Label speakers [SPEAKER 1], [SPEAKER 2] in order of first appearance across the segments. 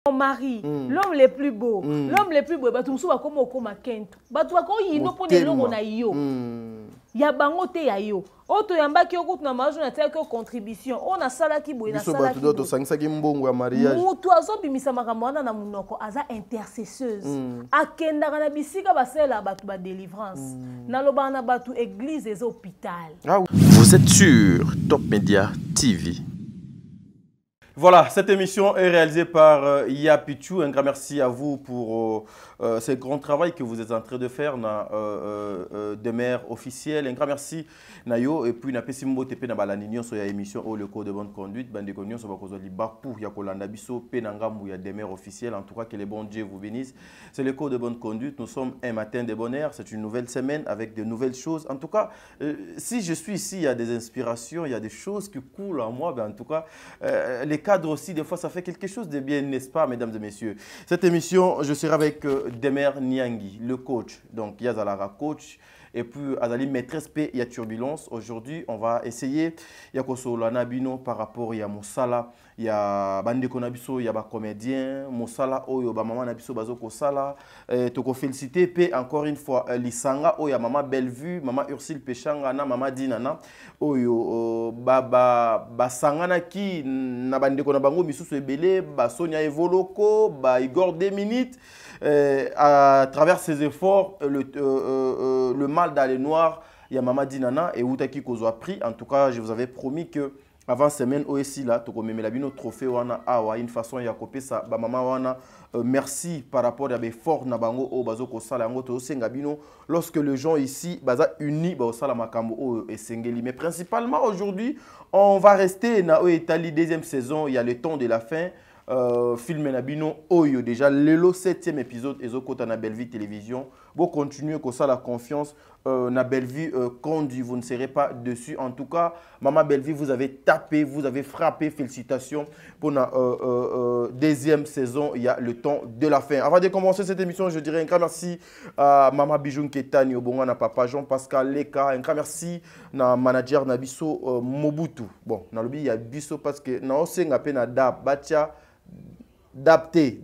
[SPEAKER 1] Mon mari, l'homme le plus beau, l'homme le plus beau, bah tu me souviens comment on a kento, bah tu vois quand il nous pone l'homme on a yo, ya bango te ya yo, auto yamba qui okut na majo na tia que contribution, on a sala qui boy na sala qui boy.
[SPEAKER 2] Biso sangisa ki mbongo ya mariage.
[SPEAKER 1] Mutu azo bimisa makambo wana na munoko, aza intercesseuse, akenda kana bisika basela batu ba délivrance, na loba na batu église et hôpital.
[SPEAKER 3] Vous êtes sur Top Media TV.
[SPEAKER 2] Voilà, cette émission est réalisée par Yapichu. Un grand merci à vous pour ce grand travail que vous êtes en train de faire dans des maires officiels. Un grand merci Nayo et puis na pesimbo tepe na balaninion sur l'émission au le code de bonne conduite. Bande konyo so bakozo libapu ya kolanda biso pe na ngambu ya des maires officiels. En tout cas que les bons Dieu vous bénissent. C'est le code de bonne conduite. Nous sommes un matin de bonheur. C'est une nouvelle semaine avec de nouvelles choses. En tout cas, si je suis ici, il y a des inspirations, il y a des choses qui coulent en moi. Ben, en tout cas, les cadres aussi, des fois, ça fait quelque chose de bien, n'est-ce pas, mesdames et messieurs? Cette émission, je serai avec Demer Niangi, le coach. Donc, Yazalara coach. Et puis, Azali maîtresse P, il y a turbulence. Aujourd'hui, on va essayer. Il y a Kosolana Bino par rapport à Moussala. Il y a Bandeko Nabiso, il y a des comédiens. Moussala, Oyo, Maman Nabiso, Bazoko Sala. Toko félicité. P, encore une fois, Lisanga, Oya, Maman Bellevue, Maman Ursule Pechangana, Maman Dinana. Oyo, Basangana ki, Nabandeko Nabango, Misusu Ebele, Sonia Evoloko, Igor 2 minutes. À travers ces efforts, le mal dans les noirs, il y a Mama Dinana et Outaki Kozo a pris. En tout cas, je vous avais promis que avant semaine aussi là, tu as mis le trophée wana awa une façon ya copier ça. Ba mama wana merci par rapport à des forts na bango au bazoko sala ngo to senga bino lorsque les gens ici baza unis ba sala makambo o et sengeli. Mais principalement aujourd'hui, on va rester na Italie deuxième saison. Il y a le temps de la fin. Film Nabino Oyo déjà le 7e épisode ezokota na Bellevue télévision. Vous continuez comme ça la confiance na Bellevue conduit, vous ne serez pas dessus. En tout cas, Maman Bellevue, vous avez tapé, vous avez frappé. Félicitations pour la deuxième saison. Il y a le temps de la fin. Avant de commencer cette émission, je dirais un grand merci à Maman Bijoun Ketani, au bon papa Jean-Pascal Leka. Un grand merci à manager Nabiso Mobutu. Bon, dans le il y a Biso parce que na osenga pe na dab batia d'apter.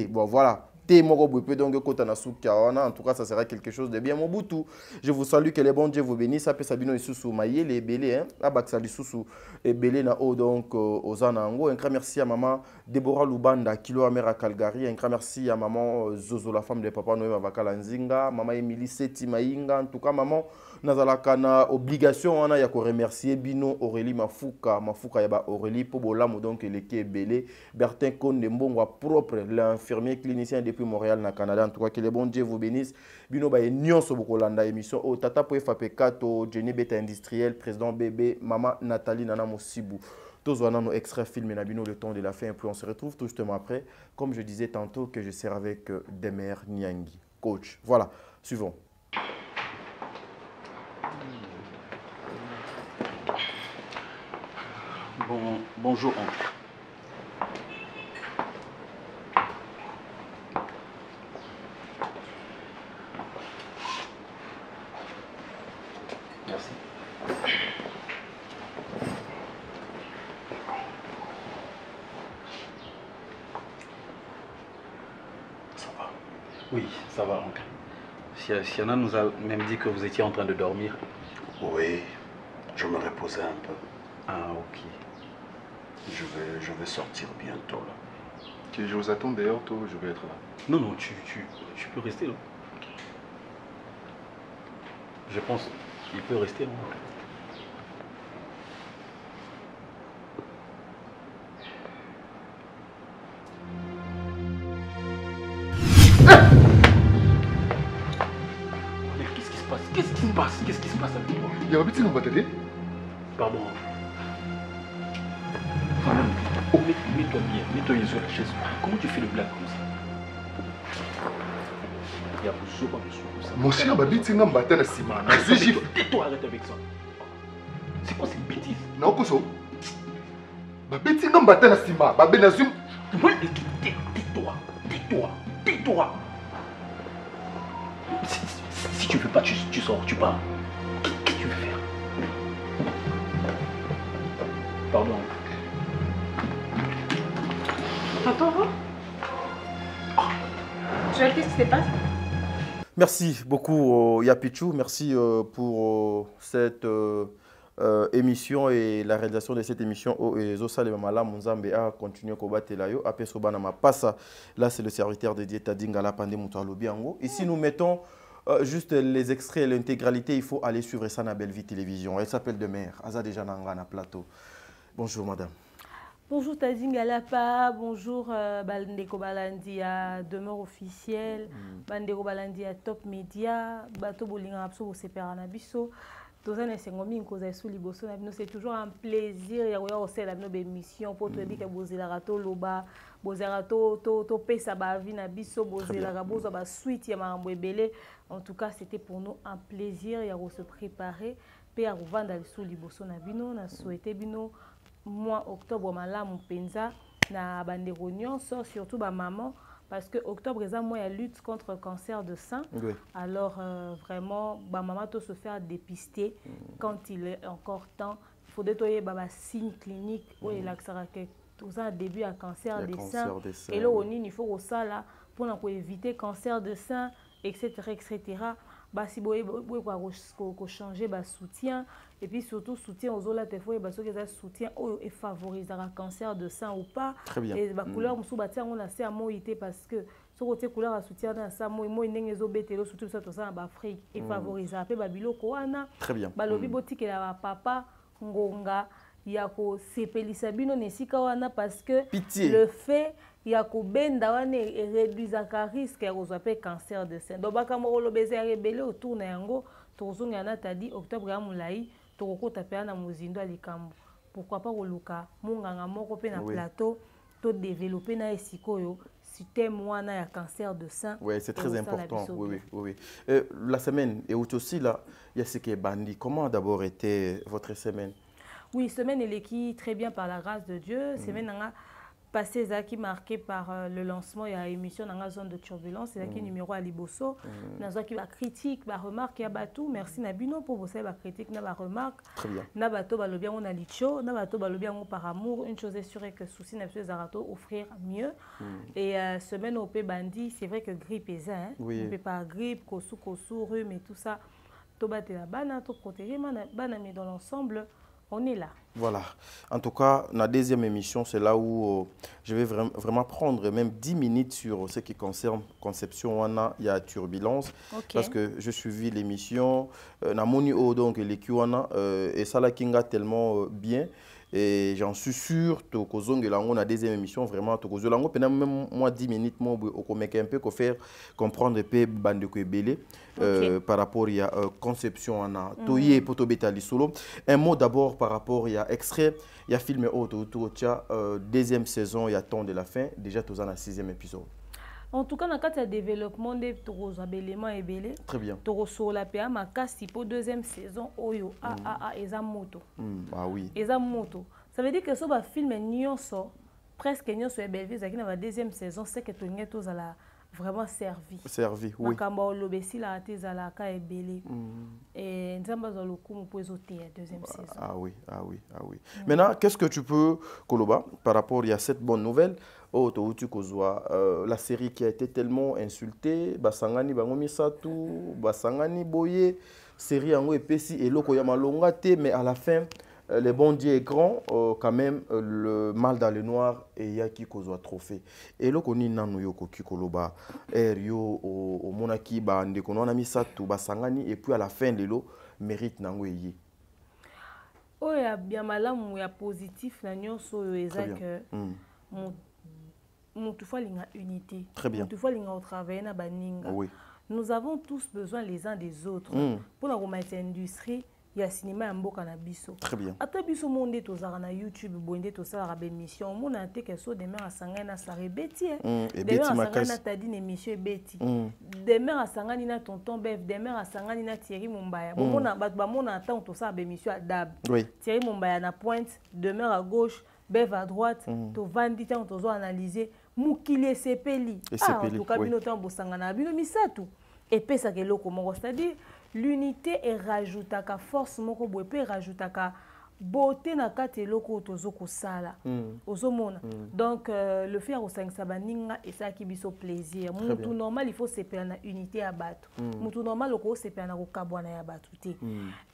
[SPEAKER 2] Bon, voilà. En tout cas, ça sera quelque chose de bien. Mobutu, je vous salue, que les bons Dieu vous bénissent. Après Sabino et Soussou Maïe, les belés, hein. Abaksali Soussou et belé na o donc aux Anango. Un grand merci à maman Deborah Lubanda, Kilo Amera Calgary. Un grand merci à maman Zozo, la femme de papa Noé Mavakalanzinga. Maman Emily Seti Maïnga. En tout cas, maman Nazalakana, obligation, on a ya ko remercier Bino Aurélie Mafuka yaba Aurélie Pobolamo donc les qui est belé. Bertin Konde Mbongwa propre, l'infirmier clinicien depuis Montréal, na Canada. En tout cas, que les bons Dieu vous bénissent. Bino ba nyon so bokolanda émission o tata po Fapekato, Jenny Beta industriel, président bébé, maman Nathalie Nana Mosibu. Tous on a nos extraits filmés na bino le temps de la fin et puis on se retrouve tout justement après, comme je disais tantôt que je serai avec Demer Niangi, coach. Voilà, suivons.
[SPEAKER 4] Bonjour oncle. Merci. Ça va? Oui, ça va oncle. Siana nous a même dit que vous étiez en train de dormir.
[SPEAKER 5] Oui, je me reposais un peu.
[SPEAKER 4] Ah ok.
[SPEAKER 5] Je vais sortir bientôt là.
[SPEAKER 6] Okay, je vous attends d'ailleurs, tôt, je vais être là.
[SPEAKER 4] Non, non, tu peux rester là. Je pense qu'il peut rester là. Mais qu'est-ce qui se passe? Qu'est-ce qui se passe? Qu'est-ce qui se passe avec toi?
[SPEAKER 6] Il y a un petit peu de
[SPEAKER 4] Pardon. Mets-toi bien sur la chaise. Comment tu fais le blague comme ça? Il y a besoin de comme ça.
[SPEAKER 6] Mon cher, Babi, tu n'as pas de ciment.
[SPEAKER 4] Tais-toi, arrête avec ça. C'est quoi cette bêtise?
[SPEAKER 6] Non, Koso. Babi, tu n'as pas de ciment. Babi, Nazum.
[SPEAKER 4] Tais-toi. Si tu veux pas, tu sors, tu pars. Qu'est-ce que tu veux faire? Pardon.
[SPEAKER 1] Attends, Joël, qu'est-ce qui se passe?
[SPEAKER 2] Merci beaucoup, Yapichou. Merci pour cette émission et la réalisation de cette émission. A continué à combattre la Là, c'est le serviteur dédié Tadingala Pandé Moutalobiango. Ici, nous mettons juste les extraits et l'intégralité. Il faut aller suivre ça dans Belle Vie Télévision. Elle s'appelle Demer. Aza déjà dans plateau. Bonjour, madame.
[SPEAKER 1] Bonjour Tazingalapa, bonjour Bandeko Balandia, demeure officielle, Bandeko Balandia Top Media, Bato Bolinga Abso Seperana Biso. C'est toujours un plaisir de voir nos émissions pour te dire que vous avez loba, vous avez pesa ba vie na biso, vous avez ba suite ya marambo ebele. En tout cas, c'était pour nous un plaisir de se préparer pour vous vendre sous liboso na bino, na souhaiter bino mois octobre malamu penza na bandeko nyonso surtout ba maman parce que octobre est un mois de lutte contre le cancer de sein. Oui. Alors vraiment ba maman doit se faire dépister quand il est encore temps. Il faut détoyer ba signe clinique ou il accélère que tout ça début à cancer des seins et là il faut ça là pour éviter cancer de sein etc. Si vous changer le soutien et puis surtout soutien aux autres parce que soutien et favorise le cancer de sein ou pas.
[SPEAKER 2] Très bien.
[SPEAKER 1] Et la couleur on a c'est moïté parce que ce côté couleur à soutien dans ça moi ndenge zo betelo surtout ça en Afrique et favorise un peu babiloko wana.
[SPEAKER 2] Très bien.
[SPEAKER 1] Balobi botike la papa ngonga ya ko sepelisa bino nesika wana parce que
[SPEAKER 2] Pitié.
[SPEAKER 1] Le fait ya ko benda wana réduire le risque ya ko zape cancer de sein. Donc baka mo lo beza rebelle autour na yango tozonga na tadi octobre ya mulai tokokota pe na muzindo alikambo. Pourquoi pas koluka munganga moko pe na plateau to développer na esikoyo système wana ya cancer de sein.
[SPEAKER 2] Oui, c'est très important. Oui. La semaine et aussi là, il y a ce qui est bandit. Comment d'abord était votre semaine?
[SPEAKER 1] Oui, semaine elle est qui très bien par la grâce de Dieu. Semaine on a passé ça qui marqué par le lancement il y a émission dans la zone de turbulence, c'est là qui numéro à Liboso. Dans ça qui va critique, va remarque, il y a batou. Merci Nabino pour vous savez la critique, na va remarque.
[SPEAKER 2] Très bien.
[SPEAKER 1] Na bato balobia on a licho, na bato balobia on par amour. Une chose est sûre que souci n'a plus zarato offrir mieux. Et semaine au P bandi, c'est vrai que grippe est ça.
[SPEAKER 2] Oui.
[SPEAKER 1] On peut pas grippe, kosu, rhume et tout ça. To battre la banane, to protéger, banane mais dans l'ensemble. On est là.
[SPEAKER 2] Voilà. En tout cas, la deuxième émission, c'est là où je vais vraiment prendre même 10 minutes sur ce qui concerne conception. Il y a turbulence. Okay. Parce que je suivis l'émission. Namoni o donc l'équiwana et ça la kinga tellement bien. Et j'en suis sûr que on a deuxième émission vraiment même moi 10 minutes moi un peu faire comprendre peu bande ko belé par rapport il y a conception ana toyé poto betali solo. Un mot d'abord par rapport il y a extrait il y a film autour deuxième saison il y a temps de la fin déjà tous en 6e épisode.
[SPEAKER 1] En tout cas, dans le développement de éléments et belé.
[SPEAKER 2] Très bien.
[SPEAKER 1] Toroso la PA, ma casse pour deuxième saison, Oyo, et moto.
[SPEAKER 2] Ah oui.
[SPEAKER 1] Et moto. Ça veut dire que ce film est presque est belle vie, dans la deuxième saison, c'est que tout le monde a vraiment servi.
[SPEAKER 2] Servi, oui.
[SPEAKER 1] Makamba lobesi la teza la ka et belé. Et nzamba za lokumu pour la deuxième saison.
[SPEAKER 2] Ah oui. Maintenant, qu'est-ce que tu peux, Koloba, par rapport à cette bonne nouvelle? La série qui a été tellement insultée, Basangani Bangomi Satou, Basangani Boye, série en epesi et loko yamalonga te, mais à la fin, le bon Dieu est grand, quand même, le mal dans le noir et yaki kozwa trophée. Et loko ni nanu yoko kikoloba, yo au monaki ba ndeko na mi Satou, Basangani et puis à la fin de l'eau mérite nango yi.
[SPEAKER 1] Oh ya bien malamu ya positif na nyonso yo ezak toutefois unité.
[SPEAKER 2] Très bien.
[SPEAKER 1] Toutefois au travail na baninga.
[SPEAKER 2] Oui.
[SPEAKER 1] Nous avons tous besoin les uns des autres. Pour la industrie, il y a cinéma en boka na biso.
[SPEAKER 2] Très bien.
[SPEAKER 1] Ata biso monde to zara na YouTube bonde to sala ba émission mon ante que so demain à sangana sa rebeti. Demain à sangana tadi une émission beti. Demain à sangani na tonton Bev, demain à sangani na Thierry Mumbaya. Bon mona ba mona attend to sa ba émission à dab.
[SPEAKER 2] Oui.
[SPEAKER 1] Thierry Mumbaya na pointe, demain à gauche, Bev à droite, to vandi tant to zo analyser. Mukile sepeli. En tout cas bino tan bosangana bino misatu. Et pesa ke loko moko, c'est-à-dire l'unité et rajoutaka force moko boepe rajoutaka beauté na kati eloko tozo kosala ozomona donc le faire osangisa baninga esaki biso plaisir mutu normal il faut sepela na unité ya bato mutu normal oko sepela na kokabwana ya bato te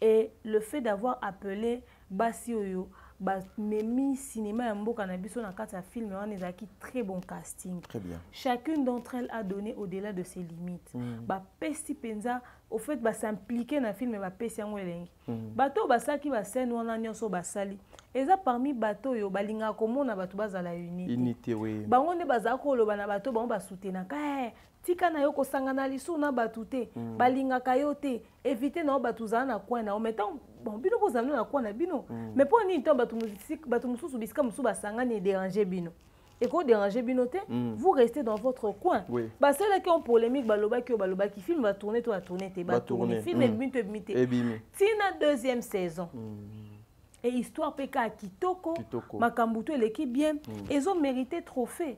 [SPEAKER 1] et le fait d'avoir appelé basi oyo memi cinéma ya mboka na biso na kati ya film wana ezaki très bon casting.
[SPEAKER 2] Très bien.
[SPEAKER 1] Chacune d'entre elles a donné au-delà de ses limites. Pesi penza au fait s'impliquer na film pesi yango elengi. Bato basaki ba scène wana nyonso basali. Eza parmi bato yo balinga komona bato bazala unité. Unité oui. Bango ne bazaka koloba na bato bango basutenaka tika na yo kosangana lisu na bato te balingaka yo te éviter na bato za na coin na ometant bon bino bozamna na coin na bino mais pour ni temps bato mususu bisika musu basangana et déranger bino et ko déranger bino te vous restez dans votre coin bah c'est là qui ont polémique baloba qui film va tourner toi tourner te va tourner film et bimite tina deuxième saison. Et histoire peka kitoko makambuto l'équipe bien ils ont mérité trophée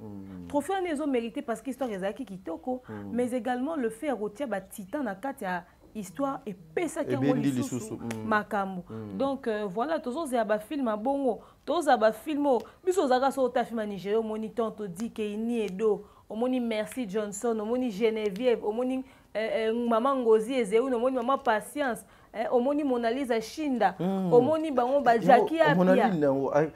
[SPEAKER 1] trophée ils ont mérité parce que histoire ezaki kitoko mais également le fait retirer ba titan na kati ya histoire et pesa ki ngo lisusu makambo donc voilà tozo ya ba film bongo tozo ba filmo biso zaka so ta film Nigeria omoni tonto di ke ini edo omoni Merci Johnson omoni Geneviève omoni maman Ngozi Ezeu omoni maman Patience omoni Mona Lisa Shinda omoni bango ba Jackie Apia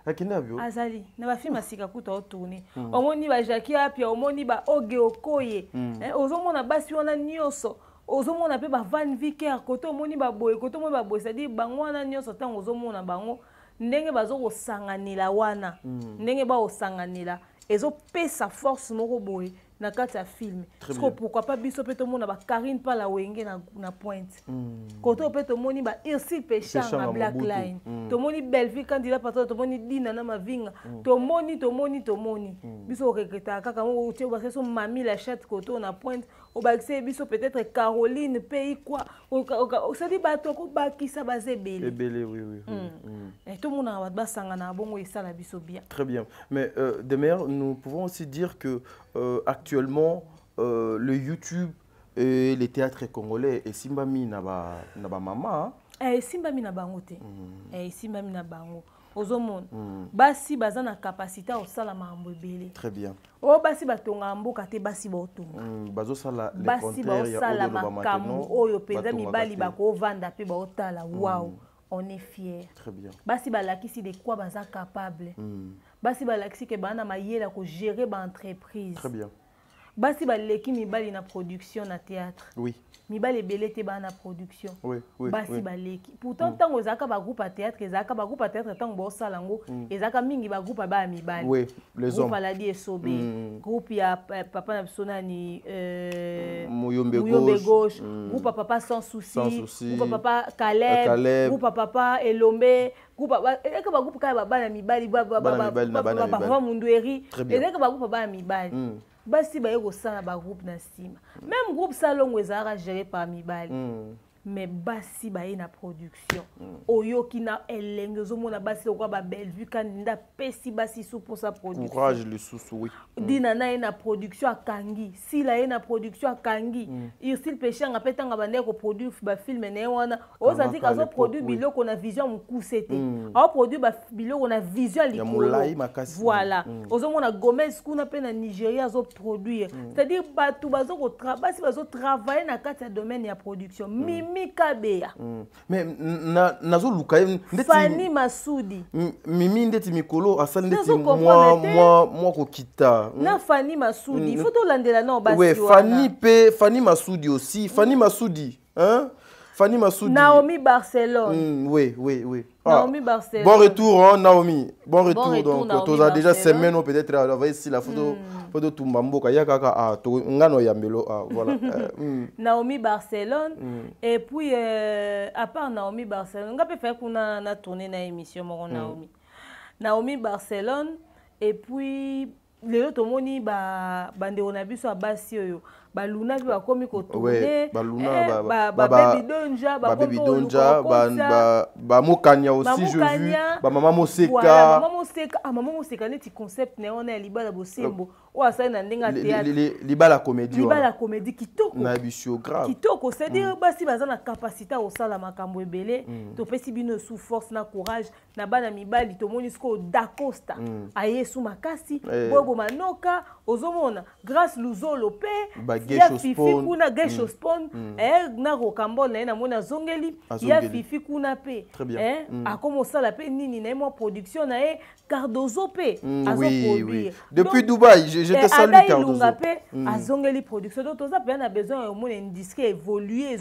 [SPEAKER 2] akinavyo
[SPEAKER 1] azali na ba film asika kuta tourner omoni ba Jackie Apia omoni ba Oge Okoye ozomona basi wana nyonso ozomona pe ba Van Vicker koto omoni ba boye koto omoni ba boye c'est-à-dire bango wana nyonso tango ozomona bango ndenge bazo kosanganila wana ndenge ba osanganila ezo pesa force moko boye na kati ya film pourquoi pas biso pe to mona ba Karine Pala Wenge na pointe koto pe to moni ba Irsi Pechanga Black Line to moni Belvi candidat patron to moni Dina na Mavinga to moni biso regreta kaka mo tie ba so mami la chatte koto na pointe o ba biso peut-être Caroline pays quoi ça dit ba to ko ba kisa ba zebele
[SPEAKER 2] oui
[SPEAKER 1] et tout le monde va sangana bongo et ça la biso bien.
[SPEAKER 2] Très bien, mais Demer, nous pouvons aussi dire que actuellement le YouTube et les théâtres congolais et Simbami na ba maman
[SPEAKER 1] Simbami na bango te Simbami na bango ozomona basi baza na capacité au sala mambo ebele.
[SPEAKER 2] Très bien.
[SPEAKER 1] O basi batonga mboka te basi baotonga
[SPEAKER 2] bazo sala le
[SPEAKER 1] basi baosala makambo oyo penza mibali bakovanda pe baotala wow. On est fiers.
[SPEAKER 2] Très bien.
[SPEAKER 1] Basi balakisi de quoi baza capable. Basi balakisi ke bana mayela ko gérer ba entreprise.
[SPEAKER 2] Très bien.
[SPEAKER 1] Basi baleki mibali na production na théâtre.
[SPEAKER 2] Oui.
[SPEAKER 1] Mibali belete ba na production.
[SPEAKER 2] Oui.
[SPEAKER 1] Basi baleki. Pourtant tango zaka ba groupe à théâtre, ezaka ba groupe à théâtre tango bo salango, ezaka mingi ba groupe ba mibali.
[SPEAKER 2] Oui, les hommes.
[SPEAKER 1] Groupe Aladi et Sobé. Groupe ya papa na bisona ni
[SPEAKER 2] Mouyombe
[SPEAKER 1] gauche. Groupe papa sans souci. Groupe papa Caleb. Groupe papa Elombe. Groupe ba groupe ka ba na mibali ba Mundueri. Ezaka ba groupe ba mibali. Basi ba yego sana ba groupe na sima. Même groupe salongo ezara géré par mibali. Mais basi ba na production. Oyo kina elenge zo mona basi okwa ba Bellevue kanida pesi basi sous pour sa production.
[SPEAKER 2] Courage le sous oui.
[SPEAKER 1] Dina na na production a Kangi. Si la na production a Kangi. Il s'il péché nga petanga bande ko produire ba film na wana. O santi ka zo produire biloko na vision mukusete. A produire ba biloko na vision likolo. Voilà. Ozo mona Gomez kuna pe na Nigeria zo produire. C'est-à-dire batu bazo ko travailler na kati ya domaine ya production. Mikabea.
[SPEAKER 2] Mais nazo luka ndeti
[SPEAKER 1] Fanny Masudi.
[SPEAKER 2] Mimi ndeti mikolo asali ndeti moi ko kita.
[SPEAKER 1] Na Fanny Masudi, il faut to landela na basi.
[SPEAKER 2] Oui, Fanny Masudi aussi. Fanny Masudi, hein? Fanny Masudi.
[SPEAKER 1] Naomi Barcelone.
[SPEAKER 2] Oui.
[SPEAKER 1] Naomi Barcelone.
[SPEAKER 2] Bon retour, hein, Naomi. Bon retour. Donc, tu as déjà semaine ou peut-être envoyé ici la photo de Tumbamboka. Il y a kaka ngano yambelo. Voilà.
[SPEAKER 1] Naomi Barcelone. Et puis, à part Naomi Barcelone, on peut faire qu'on a tourné dans l'émission Naomi. Naomi Barcelone. Et puis, les autres moni bande on a vu sur basi yo baluna bi bakomi ko
[SPEAKER 2] ouais, baluna
[SPEAKER 1] baby donja
[SPEAKER 2] baby donja ba mokanya aussi je vu ba maman moseka
[SPEAKER 1] maman moseka neti concept ne on a libala bosembo o asali na ndenga théâtre
[SPEAKER 2] libala comédie
[SPEAKER 1] kitoko
[SPEAKER 2] na bisho grave
[SPEAKER 1] kitoko c'est dire basi baza na capacité au sala makambo ebele to pesi bino sous force na courage na bana mibali to moni sko dacosta ayesu makasi bobo manoka ozomona grâce luzolo pe ya fifi kuna gesho spawn na rokambo na mona zongeli ya fifi kuna pe akomo sala pe nini na mo production na Cardozo pe azo produire
[SPEAKER 2] depuis Dubaï je te salue Cardozo
[SPEAKER 1] azongeli production donc toza pe na besoin au monde industrie évoluer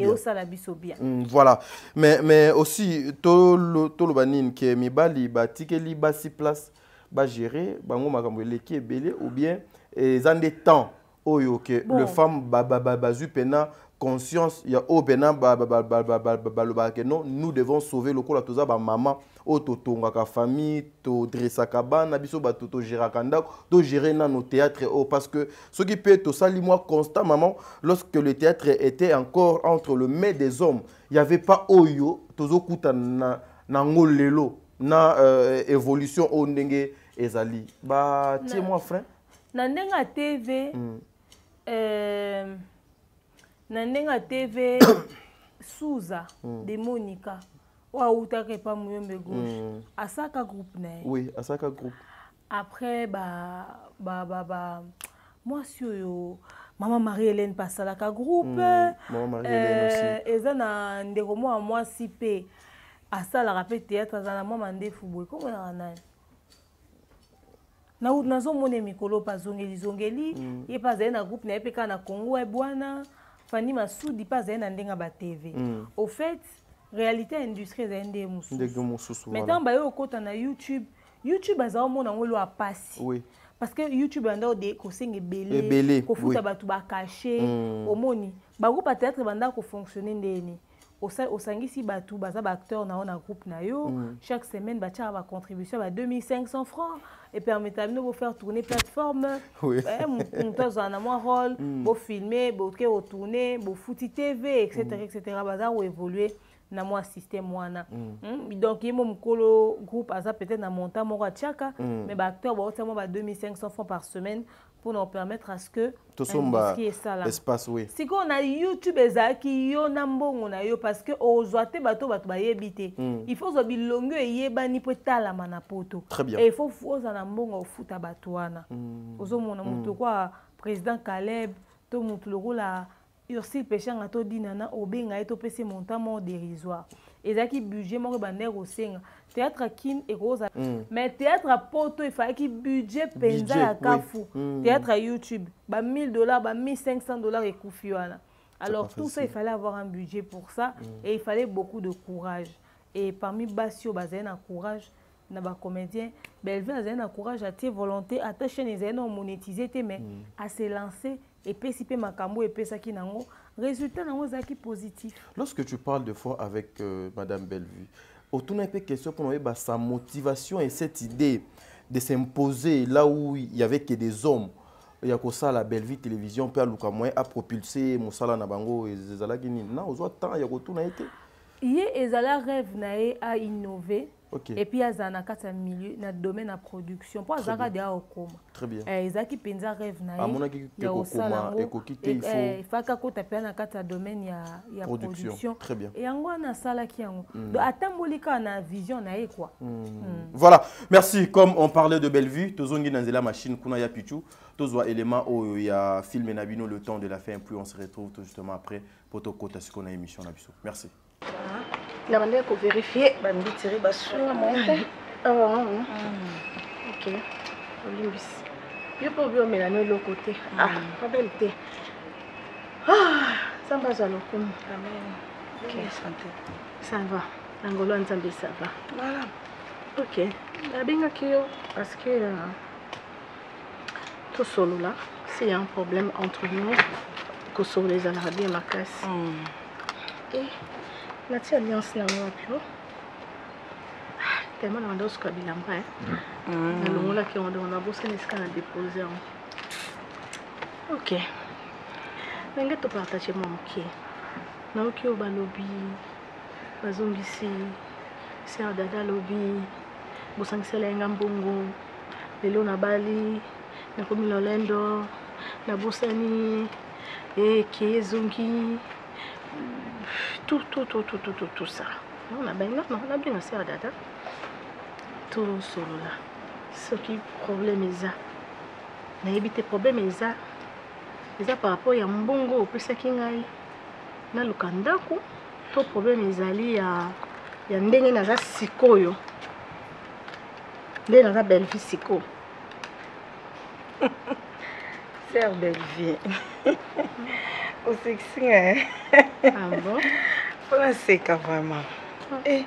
[SPEAKER 1] et au sala biso bien
[SPEAKER 2] voilà mais aussi to lo banine ke mibali batikeli basi place ba gérer bango makambo leki ebele ou bien ezande temps oyo ke le femme bazu pena conscience ya obena non nous devons sauver le ko la toza ba maman o totonga ka famille to dressaka bana biso ba to gérer kanda to gérer na no théâtre parce que ce qui peut to sali moi constant maman lorsque le théâtre était encore entre le mains des hommes il y avait pas oyo tozo kuta na ngolelo na évolution o ndenge ezali ba tie moi frère
[SPEAKER 1] na ndenga TV na ndenga TV Souza de Monica wa utaka pa muyombe gauche asaka groupe na
[SPEAKER 2] oui asaka groupe
[SPEAKER 1] après moi sur maman Marie-Hélène pasalaka groupe
[SPEAKER 2] maman Marie-Hélène aussi
[SPEAKER 1] ezana ndeko moi si pe asala rapé théâtre azana moi ndefu boy comment na nani na nazomona mikolo pa zongeli ye pa za na groupe na epeka na Congo e bwana Fanny Masudi pa za na ndenga ba TV au fait réalité industrielle za ndé mususu maintenant ba yo kota na YouTube aza mona ngolo a passi
[SPEAKER 2] oui
[SPEAKER 1] parce que YouTube anda de ko senge belé ko futa batu ba caché omoni ba groupe peut-être banda ko fonctionner ndeni osangisi batu baza ba acteur na on groupe na yo chaque semaine ba tia ba contribution ba 2500 francs et permettre de faire tourner plateforme montage en amont rôle pour filmer pour tourner pour fouti TV etc baza ou évoluer na moi système wana donc yemo mukolo groupe aza peut-être na montant moko chaka mais ba acteur ba otamo ba 2500 francs par semaine pour nous permettre à ce que
[SPEAKER 2] espace oui
[SPEAKER 1] si on a YouTube ezaki yo na mbongo na yo parce que ozoate bato ba yebite il faut zo bilongo yebani po tala mana poto
[SPEAKER 2] et
[SPEAKER 1] il faut oza na mbongo ofuta bato wana ozomona mutu kwa président Caleb to mutu lokola Ursil Péchanga to dinana obenga eto pese montant dérisoire ezaki budget moko bandero osenga théâtre kin et rosa mais théâtre poto il fallait ki budget penza ya kafu théâtre à YouTube ba $1000 ba $1500 et kufiwana alors tout ça il fallait avoir un budget pour ça et il fallait beaucoup de courage et parmi basio bazena courage na ba comédien Bellevue azena courage à tes volonté attaché les non monétiser mais à se lancer et PCP makambo et pesaki nango résultat nango zaki positif.
[SPEAKER 2] Lorsque tu parles de fois avec madame Bellevue autour d'un peu question pour nous sa motivation et cette idée de s'imposer là où il y avait que des hommes il y a que ça la Bellevue télévision peut aluka moins a propulser mosala na bango ezala kini na ozo temps ya retour na été
[SPEAKER 1] yé ezala rêve nae à innover. Et puis azana kata milieu na domaine de production pour azaka dia okoma
[SPEAKER 2] très bien
[SPEAKER 1] ezaki penza rêve na
[SPEAKER 2] ya okoma ekokite
[SPEAKER 1] il faut ka kota pe na kata domaine ya production
[SPEAKER 2] très bien
[SPEAKER 1] et yango na sala ki yango atambolika na vision na e quoi
[SPEAKER 2] voilà merci comme on parlait de Bellevue tozongi na nzela machine kuna ya pichu tozwa élément o ya film na bino le temps de la fin puis on se retrouve tout justement après pour to kota ce qu'on a émission na biso merci
[SPEAKER 7] la manière pour vérifier bambitiri basuna monte ok olimbis yo po bio melano le côté pas belle té ça va za lokumu amen ok santé ça va ngolo nzambe ça va voilà ok la binga kio parce que tout solo là s'il y a un problème entre nous que sur les alabis ma casse et la alliance na wapi tellement na ndo ska bilamba na longola ki on a bossé les scans déposer Ok. Nenge to partager mon moké. Naoki au balobi. Bazongisi. Sœur Dada lobi. Bosangsela ngambongo. Lelo na Bali. Na komi Lolendo. Na Bosani. Et Kezungi. Tout ça. On a bien Sœur Dada. Tout solo là. Ce qui problème est ça. Na éviter problème est ça. Eza par rapport ya mbongo opesaki ngai na lukandako to problème ezali ya ndenge naza sikoyo ndenge naza belle vie siko
[SPEAKER 8] Sœur belle vie au sexy hein.
[SPEAKER 7] Ah bon?
[SPEAKER 8] Voilà c'est quand vraiment eh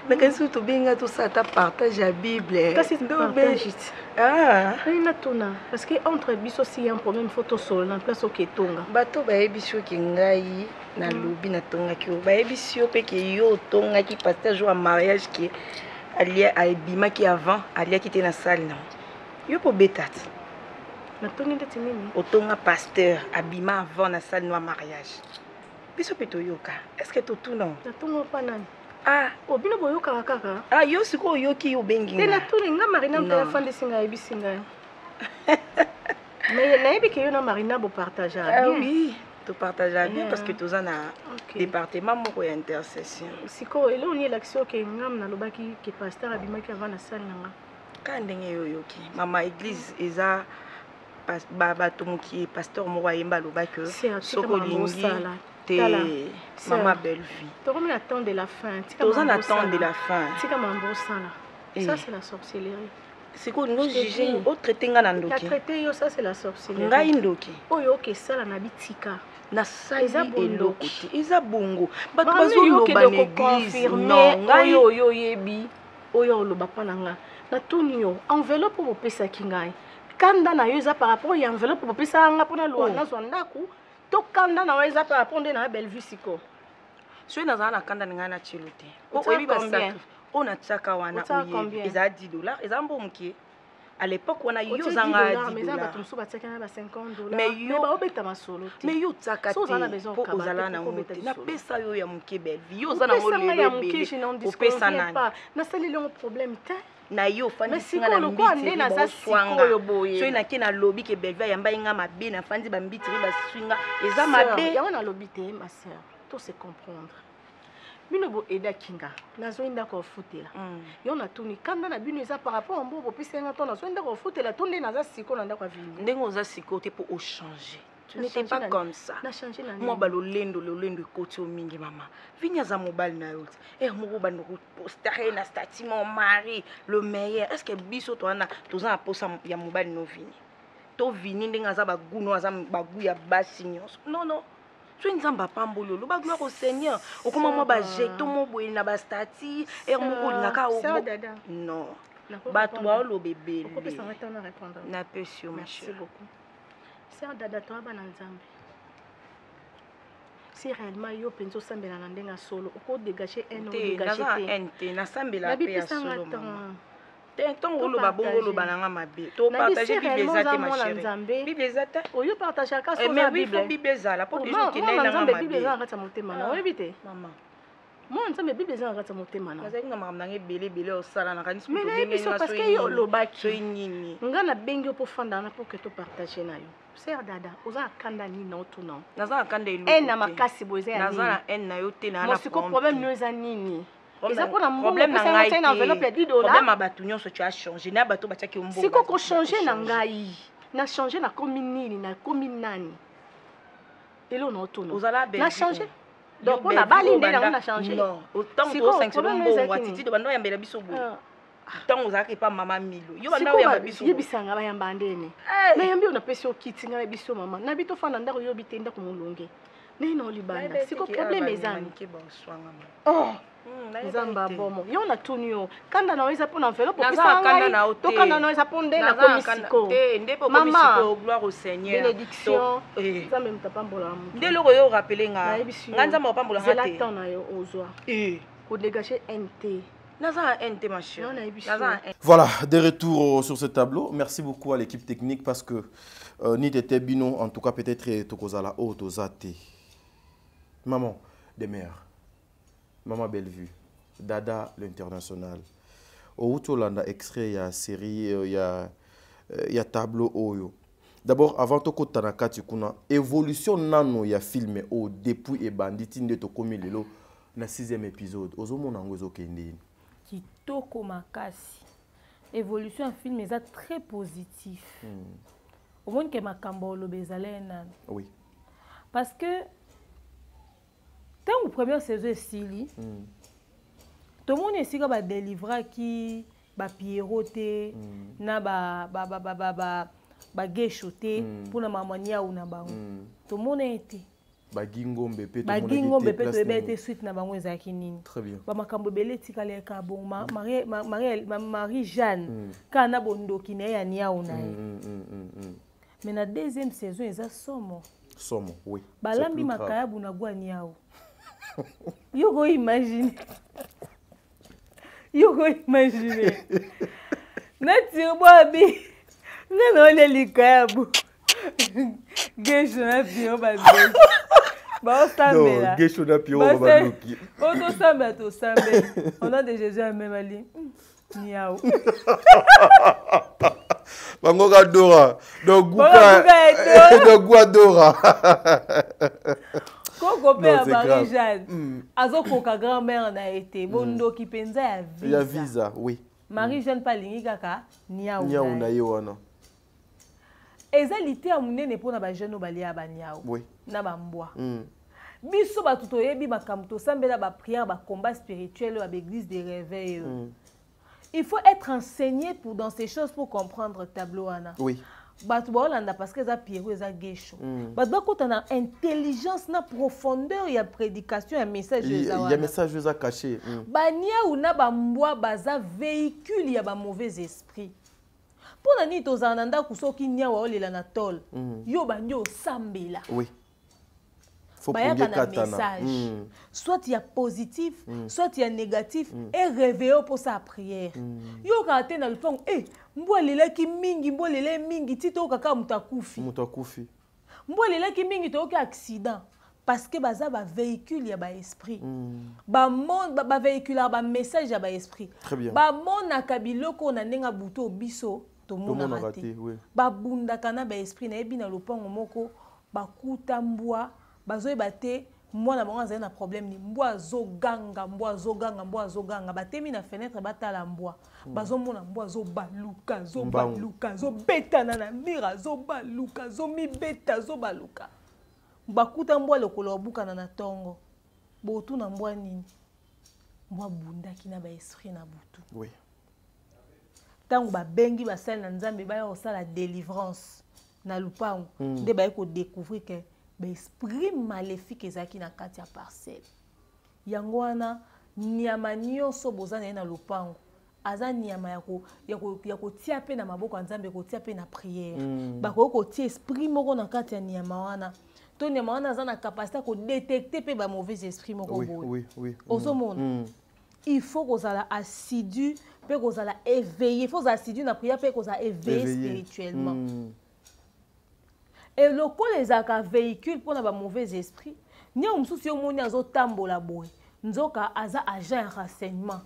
[SPEAKER 8] mais surtout bien tout ça ta partage la Bible
[SPEAKER 7] kasi partage
[SPEAKER 8] ah
[SPEAKER 7] ina tuna parce que entre biso si y a un problème photo sol na place oketonga
[SPEAKER 8] bato bayebiso ki ngai na lobi na tonga ki bayebiso pe ki yo tonga ki pasteur jour à mariage ki alia aibima ki avant alia ki te na salle na yo po betat
[SPEAKER 7] na tonga ndeti nini
[SPEAKER 8] otonga pasteur abima avant na salle no mariage biso pe to yoka est-ce que to tout non
[SPEAKER 7] na tonga pa nani
[SPEAKER 8] ah
[SPEAKER 7] obino boyoka kaka
[SPEAKER 8] ah yo siko yoki yo bengi
[SPEAKER 7] te na tuni nga Marina mtelefone singa ebisinga mais nayebi ke yo na Marina bo partager
[SPEAKER 8] ah
[SPEAKER 7] bien
[SPEAKER 8] oui to partager bien parce que toza na département moko ya intercession
[SPEAKER 7] siko elo ni l'action ke ngam na lobaki ke pasteur abimaki avant na salle nanga
[SPEAKER 8] ka ndenge yo yoki mama église eza bato moki pasteur moko ayemba lobaki soko lingi maman belle vie.
[SPEAKER 7] Tu remets la temps de la fin.
[SPEAKER 8] Tu as attendre de la fin.
[SPEAKER 7] Tu as mambo ça là. Ça c'est la sorcellerie.
[SPEAKER 8] C'est quoi nous juger au traiter nga nandoki.
[SPEAKER 7] La traiter ça c'est la sorcellerie.
[SPEAKER 8] Nga indoki.
[SPEAKER 7] Oyo ke ça la nabitika.
[SPEAKER 8] Na sali eloko te. Eza bongo.
[SPEAKER 7] Bato bazoloba na église. Non, oyo yo yebi. Oyo loba pa nanga. Na tuni yo enveloppe pour pesa kingai. Kanda na yo eza par rapport ya enveloppe pour pesa nga pona lo na zo ndaku. To kanda na weza pa aponder na belle vie siko.
[SPEAKER 8] So na za na kanda nga na chilote. O ebi ba sac. On a tsaka wana oye. Eza $10. Eza mbomki. À l'époque on a yo zanga $10.
[SPEAKER 7] Mais ça ba tumsu ba tsaka na ba $50.
[SPEAKER 8] Mais yo
[SPEAKER 7] ba obeta masolo te.
[SPEAKER 8] Mais yo tsaka te. Po ozala na mote. Na pesa yo ya mke belle vie. Yo za na ngolebe. O pesa nani.
[SPEAKER 7] Na sali le problème te.
[SPEAKER 8] Na yo fandi singa na mbiti na za sikoyo boye so ina ke na lobby ke belva yamba inga mabe na fandi ba mbiti ba swinga eza mabe
[SPEAKER 7] ya wana lobby te ma sœur tout se comprendre bino bo eda kinga na zo inda ko futela yo na tuni kanda na bino eza par rapport mbo bo pisenga to na zo inda ko futela to nde na za siko na ndako vini
[SPEAKER 8] ndengo za siko te pour au changer. Tu n'étais pas comme ça. Moi, le lendo côté au mingi maman. Viens à mobile na yote. Eh, moi, bando poster na stati mon mari, le meilleur. Est-ce que biso toi na tous en posa ya mobile no vini. To vini ndenga za baguno za bagu ya basignos. Non non. Tu nzamba pambolo, lo ba gloire au Seigneur. O comment moi ba jeto mo boye na ba stati, eh mo ko ngaka o. Non. Ba toi lo bébé. Na pesio ma chérie.
[SPEAKER 7] Merci beaucoup. Sœur Dada toi bana nzambe. Si réellement yo penso sambela na ndenga solo, oko dégager un
[SPEAKER 8] dégager te. Na sambela pe ya solo. Ton rolo ba bongo lo bananga mabe. To partager Bible ezate ma chérie. Bible ezate.
[SPEAKER 7] Oyo partager ka so
[SPEAKER 8] na Bible. Mais Bible ezala pour les gens qui n'aiment pas Bible.
[SPEAKER 7] Bible ezala kata motema na oyebite.
[SPEAKER 8] Maman.
[SPEAKER 7] Moi nzambe Bible ezala kata motema na.
[SPEAKER 8] Kaza nga mama nanga belé o sala na kanisi
[SPEAKER 7] to bengi so parce que yo lo baki.
[SPEAKER 8] So nini.
[SPEAKER 7] Nga na bengi po fanda na pour que to partager na yo. Sœur Dada, oza kanda ni na otu na.
[SPEAKER 8] Naza kanda elu.
[SPEAKER 7] Na makasi boze ya nini.
[SPEAKER 8] Naza na en na yo te na na.
[SPEAKER 7] Mo siko problème no eza nini.
[SPEAKER 8] Eza pour na problème na ngai na enveloppe ya $10. Problème abatu nyonso tu as changé. Na bato batiaki mbongo.
[SPEAKER 7] Siko ko changer na ngai. Na changer na komi nini na komi nani. Elo na otu na.
[SPEAKER 8] Ozala be.
[SPEAKER 7] Na changer. Donc on a bali ndé na changer.
[SPEAKER 8] Non, autant que 5 secondes mbongo atiti de bando ya mbela biso bo. Tant ozaki pa mama Milo. Yo banda ya biso.
[SPEAKER 7] Yebisanga ba yamba ndene. Na yambi ona pesi okiti nga biso mama. Na bito fana ndako yo bitenda ko mulonge. Nino libanda. Siko problème ezani. Oh. Nzamba bomo. Yo na tuni yo. Kanda na weza pona enveloppe pesa nga. To kanda na weza ponde na komisiko.
[SPEAKER 8] Ndepo komisiko gloire au Seigneur.
[SPEAKER 7] Bénédiction. Nzambe mtapambola mu.
[SPEAKER 8] Ndelo yo rappeler nga. Nga nzamba opambola nga te.
[SPEAKER 7] Zela tona yo ozwa. Ko dégager NT.
[SPEAKER 2] Voilà, de retour sur ce tableau. Merci beaucoup à l'équipe technique parce que ni t'étais bino, en tout cas peut-être Tokozala Otozate. Maman des mères, Maman Bellevue, Dada l'international. Au Outolanda extrait, il y a série, il y a tableau Oyo. D'abord, avant de Tanakati kuna évolution nano ya film au depuis et bandit de Tokomi lelo na 6e épisode. Ozomo nangozo kende.
[SPEAKER 1] Kitoko makasi. Évolution en film est très positif. Au moins que makambo lo bezale nan.
[SPEAKER 2] Oui.
[SPEAKER 1] Parce que tant que première saison stili tout le monde ici va délivrer qui ba pierroté na ba geshoté pour na mamania ou na bango. Tout le monde était
[SPEAKER 2] Bagingombe pe
[SPEAKER 1] to bete suite na bango ezaki nini.
[SPEAKER 2] Très bien.
[SPEAKER 1] Ba makambo belé tikale ka bon Marie Jeanne kana bondoki na ya nia una. Mais na deuxième saison eza somo.
[SPEAKER 2] Somo, oui.
[SPEAKER 1] Balambi makayabu na gwa niao. Yo imagine. Nati bobi. Nano le likayabu. Gesho na pio ba. Ba sambe là.
[SPEAKER 2] Gesho na pio ba luki.
[SPEAKER 1] Oto sambe to sambe. On a de Jésus à même ali. Niao.
[SPEAKER 2] Bangoka Dora. Donc Guadora.
[SPEAKER 1] Koko pe ya Marie Jeanne. Azokoka grand-mère na été. Bondo ki penza ya visa.
[SPEAKER 2] Ya visa, oui.
[SPEAKER 1] Marie Jeanne pa lingi kaka niao.
[SPEAKER 2] Niao na ye wana.
[SPEAKER 1] Ezalité ya munene pona ba jeune balia ba niao.
[SPEAKER 2] Oui.
[SPEAKER 1] Na ba mbwa. Biso ba tuto yebi makambo to sambela ba prière ba combat spirituel ba église des réveils. Il faut être enseigné dans ces choses pour comprendre le tableau.
[SPEAKER 2] Oui.
[SPEAKER 1] Parce que ça pierre ça gêcho. Quand on a intelligence, na profondeur, il y a prédication, il y a message.
[SPEAKER 2] Il y a message caché.
[SPEAKER 1] Bania ou na bamboa baza véhicule, il y a ba mauvais esprit. Pour nani to zananda kusoki nya wa olela na tol. Yo banyo sambela.
[SPEAKER 2] Oui.
[SPEAKER 1] Il y a un message. Soit il y a positif, soit il y a négatif, et réveiller pour sa prière. Yo quand dans le fond, mbolela ki mingi, mbolela mingi, tito kaka mutakufi.
[SPEAKER 2] Mutakufi.
[SPEAKER 1] Mbolela ki mingi to ka accident parce que baza ba véhicule ya ba esprit. Ba monde ba véhicule ba message ya ba esprit.
[SPEAKER 2] Très bien.
[SPEAKER 1] Ba monde na kabiloko na nenga buto biso to mona raté. Ba bunda kana ba esprit na ebi na lopango moko ba kuta mbwa bazoyeba te mwana bango azali na problème ni mbwa azoganga batemi na fenêtre batala mbwa bazomona mbwa azobaluka azobetana na mire azobaluka azomibeta azobaluka bakuta mbwa lokolo abukana na tongo botuna mbwa nini mbwa bundaki na baesprit na butu.
[SPEAKER 2] Oui.
[SPEAKER 1] Ntango babengi basali na nzambe baya kosala délivrance na lupango nde baye kodécouvrir ke l'esprit maléfique ezaki na kati ya parcelle. Yango wana nyama nyonso bozana na lupango. Aza nyama ya kotia pe na maboko nzambe kotia pe na prière. Bako kotia esprit moko na kati ya nyama wana. To nyama wana aza na capacité ko détecter pe ba mauvais esprit moko boye.
[SPEAKER 2] Oui.
[SPEAKER 1] Osomona. Il faut kozala assidu pe kozala éveillé. Il faut assidu na prière pe kozala éveillé spirituellement. Et le coup les a véhicule pour na mauvais esprit. Ni on souci au monde azo tambola boy. Nzoka aza agent renseignement.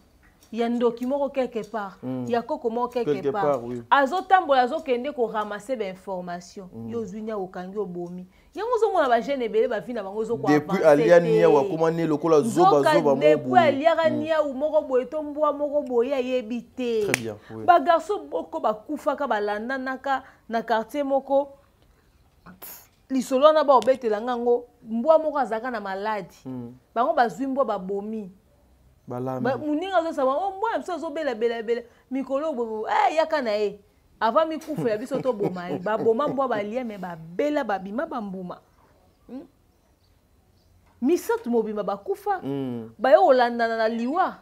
[SPEAKER 1] Il y a un document quelque part. Il y a comment quelque part. Azo tambola azo kende ko ramasser des informations. Yo zunya okangi obomi. Yango zo mona ba jeune ebele ba vina bango zo ko avancer.
[SPEAKER 2] Depuis aliania wa komane lokola zoba mo.
[SPEAKER 1] Depuis aliania ou moko boy tombwa moko boy ayebité.
[SPEAKER 2] Très bien.
[SPEAKER 1] Ba garçon boko ba kufaka balanda naka na quartier moko. Lisolo na ba obetela ngango mbwa moko azaka na maladi bango bazwi mbwa babomi
[SPEAKER 2] balami
[SPEAKER 1] muninga zo saba mbwa mso zo bela mikolo bo yaka na ye avant mikufu ya biso to boma baboma mbwa balia me babela babima bambuma misatu mobima bakufa bayo olandana na liwa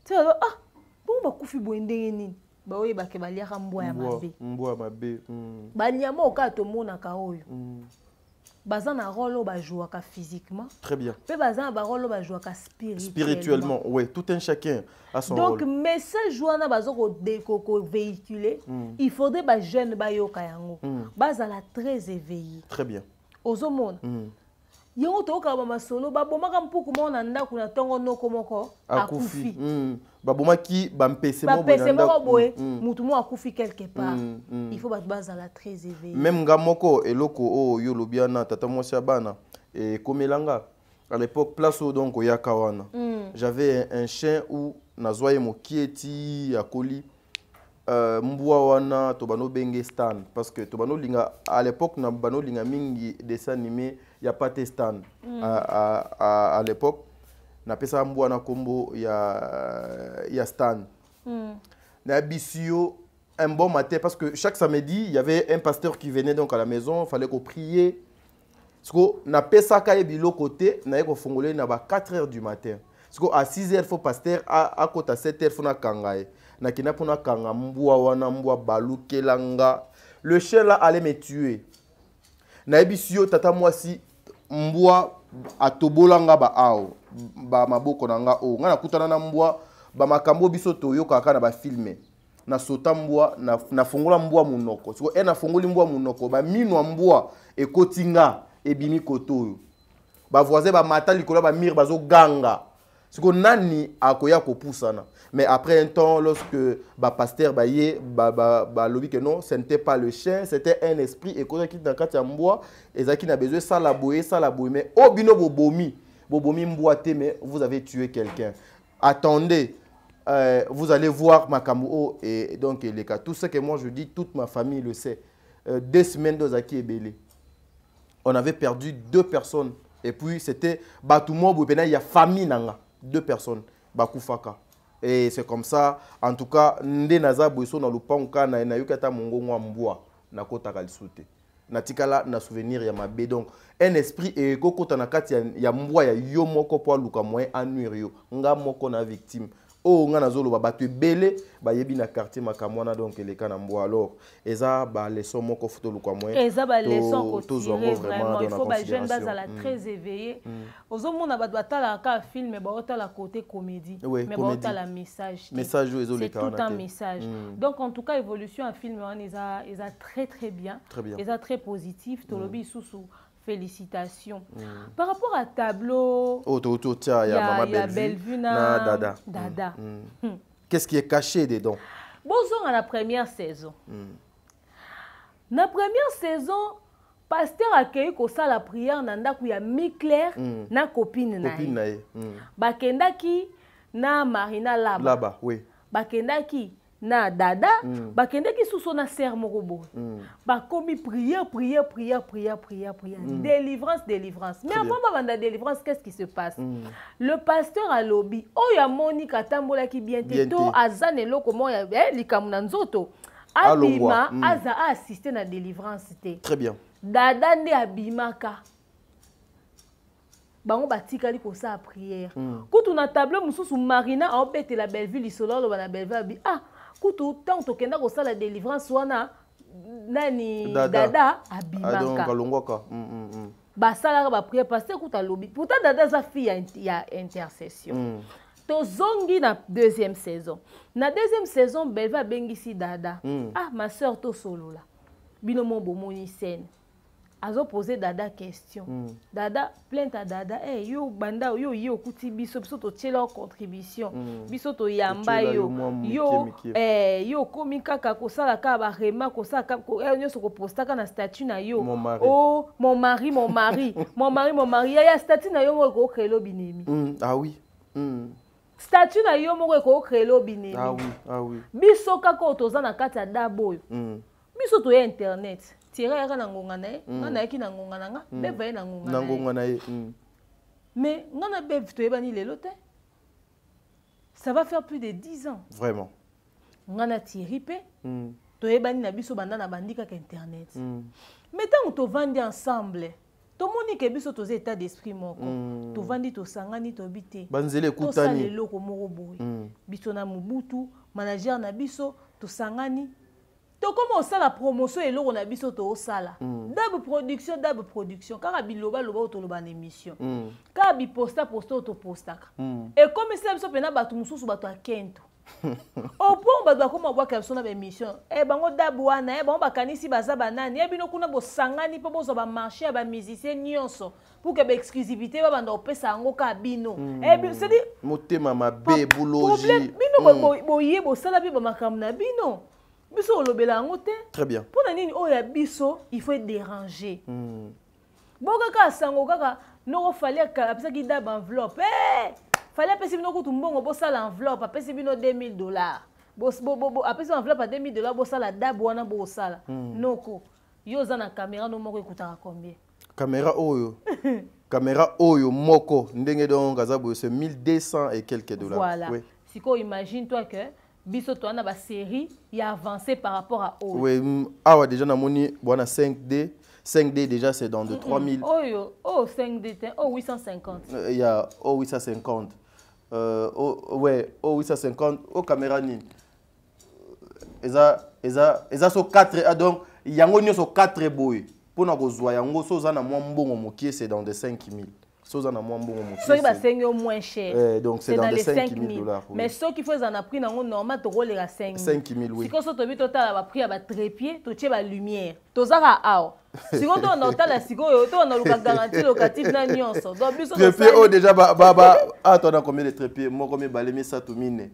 [SPEAKER 1] telo bon bakufi boendenge nini baoye bake baliaka mbwa ya mabe
[SPEAKER 2] mbwa mabe
[SPEAKER 1] banyama oka tomonaka oyo baza na rôle ba jouaka physiquement.
[SPEAKER 2] Très bien.
[SPEAKER 1] Pe baza na rôle ba jouaka
[SPEAKER 2] spirituellement. Oui, tout un chacun a son
[SPEAKER 1] donc,
[SPEAKER 2] rôle.
[SPEAKER 1] Donc message wana bazo ko véhiculer, il faudrait ba jeune ba yoka yango. Baza la très éveillé.
[SPEAKER 2] Très bien.
[SPEAKER 1] Ozomona. Yango toka ba masolo ba bomaka mpuku mona ndako na tongo noko moko akufi.
[SPEAKER 2] Babomaki bampese
[SPEAKER 1] mo boye mutu mo akufi quelque part. Il faut baza la très éveillé.
[SPEAKER 2] Même ngamoko eloko o yo lobiana tata mwasi bana et komelanga à l'époque place au donc yakawana. J'avais un chien où nazwaye mokieti akoli mbwa wana tobano benge stan parce que tobano linga à l'époque na bano linga mingi dessin animé y a pas de stan à l'époque na pesa mbwa na kombo ya stan na bisio un bon matin parce que chaque samedi il y avait un pasteur qui venait donc à la maison, il fallait qu'on prier parce que na pesa ka ebilo côté na ko fongolé na ba 4h du matin parce que à 6h faut pasteur à côté à 7h faut na kangaye na kina pona kanga mbwa wana mbwa balukelanga le chien là allait me tuer na ebisio tata mwasi mbwa atobolanga ba ao ba maboko nanga o nga na kutana na mbwa ba makambo biso toyoka kaka na ba filme na sota mbwa na fongola mbwa munoko siko na fongoli mbwa munoko ba minwa mbwa ekotinga ebimi kotoyo ba voisin ba mata likola ba mir bazo ganga siko nani akoya kopusana. Mais après un temps, lorsque le pasteur lobi que non, ce n'était pas le chien, c'était un esprit. Et quand il y a un bois, il a besoin de ça la bouée. Mais au bino bobomi mboite, mais vous avez tué quelqu'un. Attendez, vous allez voir Makambo et donc les cas. Tout ce que moi je dis, toute ma famille le sait. 2 semaines d'Ozaki et Belé. On avait perdu 2 personnes. Et puis c'était Batoumo Boupena, il y a famille nanga. 2 personnes. Bakufaka. Et c'est comme ça, en tout cas, nde naza boiso na lupanka na yukata mongo ngwa mbwa na kota kalisute. Na tikala na souvenir ya mabe donc un esprit et kokota na kati ya mbwa ya yo moko po luka moyen anuire yo nga moko na victime. Oh nga nazolo ba batu belé ba yebi na quartier makamwana donc les kana mbwa alors eza ba leçon moko photo luka moyen.
[SPEAKER 1] Eza ba leçon ko tirer vraiment il faut ba jeune base à la très éveillé. Ozomona ba batala ka film ba otala côté comédie mais ba otala message.
[SPEAKER 2] Message ezo le
[SPEAKER 1] c'est tout un message. Donc en tout cas évolution en film eza très bien. Eza très positif to lobi susu. Félicitations. Par rapport à tableau,
[SPEAKER 2] il y a Maman Bellevue na Dada.
[SPEAKER 1] Dada.
[SPEAKER 2] Qu'est-ce qui est caché dedans?
[SPEAKER 1] Bonjour à la première saison. La première saison, pasteur a accueilli la prière nanda kuya mi-clair na copine na. Bakendaki na Marina Laba.
[SPEAKER 2] Laba, oui.
[SPEAKER 1] Bakendaki na Dada, bakendaki sous son serre morobo. Bakomi prière. Délivrance. Mais avant de la délivrance, qu'est-ce qui se passe? Le pasteur a lobby. Oh ya Monica Tambola qui bientôt azane loko moya likamuna nzoto. Abima aza assisté na délivrance.
[SPEAKER 2] Très bien.
[SPEAKER 1] Dada nde abimaka. Bango batikali ko sa prière. Kutu na tableau mususu Marina a obete la Bellevue lisolo ba na Bellevue ah kutu tant tokenda ko sala délivrance wana nani Dada abimaka.
[SPEAKER 2] Donc alongwaka.
[SPEAKER 1] Ba sala ba prière parce que kuta lobi. Pourtant Dada sa fille ya intercession. Tozongi na deuxième saison. Na deuxième saison Bellevue bengisi Dada. Ah ma sœur to solo la. Bino mon bomoni scène. Azo poser Dada question. Dada plainte à Dada yo banda yo kuti biso to tchela contribution. Biso to yamba yo komi kaka ko sala ka ba rema ko sala ka nyoso ko postaka na statut na yo. Oh mon mari. Mon ya statut na yo mo ko créer binemi.
[SPEAKER 2] Ah oui.
[SPEAKER 1] Statut na yo mo ko créer binemi.
[SPEAKER 2] Ah oui.
[SPEAKER 1] Biso kako toza na kati ya dabo. Biso to ya internet. Tirer na ngonga na ye, ngana ki na ngonga na nga, beva ye na ngonga na ye. Mais ngana bev to yebani lelo te. Ça va faire plus de 10 ans.
[SPEAKER 2] Vraiment.
[SPEAKER 1] Ngana Thierry pe, to yebani na biso banda na bandika ka internet. Mais tant to vandi ensemble, to moni ke biso to ze état d'esprit moko. To vandi to sangani to bité.
[SPEAKER 2] Banzele kutani.
[SPEAKER 1] To sale loko moko boy. Biso na Mobutu, manager na biso to sangani. comment ça la promotion et l'on a biso to sala d'ab production car biloba loba autoloba en émission car bi posta auto posta et comme ça biso pena batu mususu batu akento au point batu comme boa ka sona ba émission e bango dabwana e bango bakanisi baza banani e bino kuna bo sangani po bozo ba marché ba musicien nyonso pour que ba exclusivité ba banda opesa ngo ka bino e c'est dit
[SPEAKER 2] motema mabe boulologie
[SPEAKER 1] bino boye bo sala bi ba makamna bino. Biso olobela ngo te.
[SPEAKER 2] Très bien.
[SPEAKER 1] Pour nani oya biso, il faut être dérangé. Boka ka sango kaka no fallait ka apesa ki dab enveloppe. Fallait pesi bino kutu mbongo bo sala enveloppe, apesi bino $2000. Bo apesi enveloppe à $2000 bo sala dab wana bo sala. Noko. Yo za na caméra no moko ekutaka combien?
[SPEAKER 2] Caméra oyo. Caméra oyo moko ndenge donc azabo c'est 1200 et quelques dollars.
[SPEAKER 1] Voilà. Oui. Siko imagine toi que biso to na ba série il a avancé par rapport à Oyo.
[SPEAKER 2] Oui, ah ouais déjà na moni bona 5D. 5D déjà c'est dans de 3000.
[SPEAKER 1] Oyo, 5D, 850.
[SPEAKER 2] Il y a 850. Ouais, 850 au caméra ni. Eza so 4 donc yango nyoso 4 boy. Pour na kozwa yango so za na mwa mbongo mokie c'est dans de 5000. Soza na mwa mbongo mokie.
[SPEAKER 1] So ba moins cher.
[SPEAKER 2] Donc c'est dans les 5000 $. Oui.
[SPEAKER 1] Mais ceux qui font en prix nango normal to roler à 5000.
[SPEAKER 2] 5000 oui.
[SPEAKER 1] Si ko so to bi total ba prix ba trépied, to tie ba lumière. To zaka aw. Si ko to na otala siko yo to na luka garantie locative na nyonso. Donc biso
[SPEAKER 2] trépied déjà ah toi na combien de trépieds? Moi combien balemi ça to mine.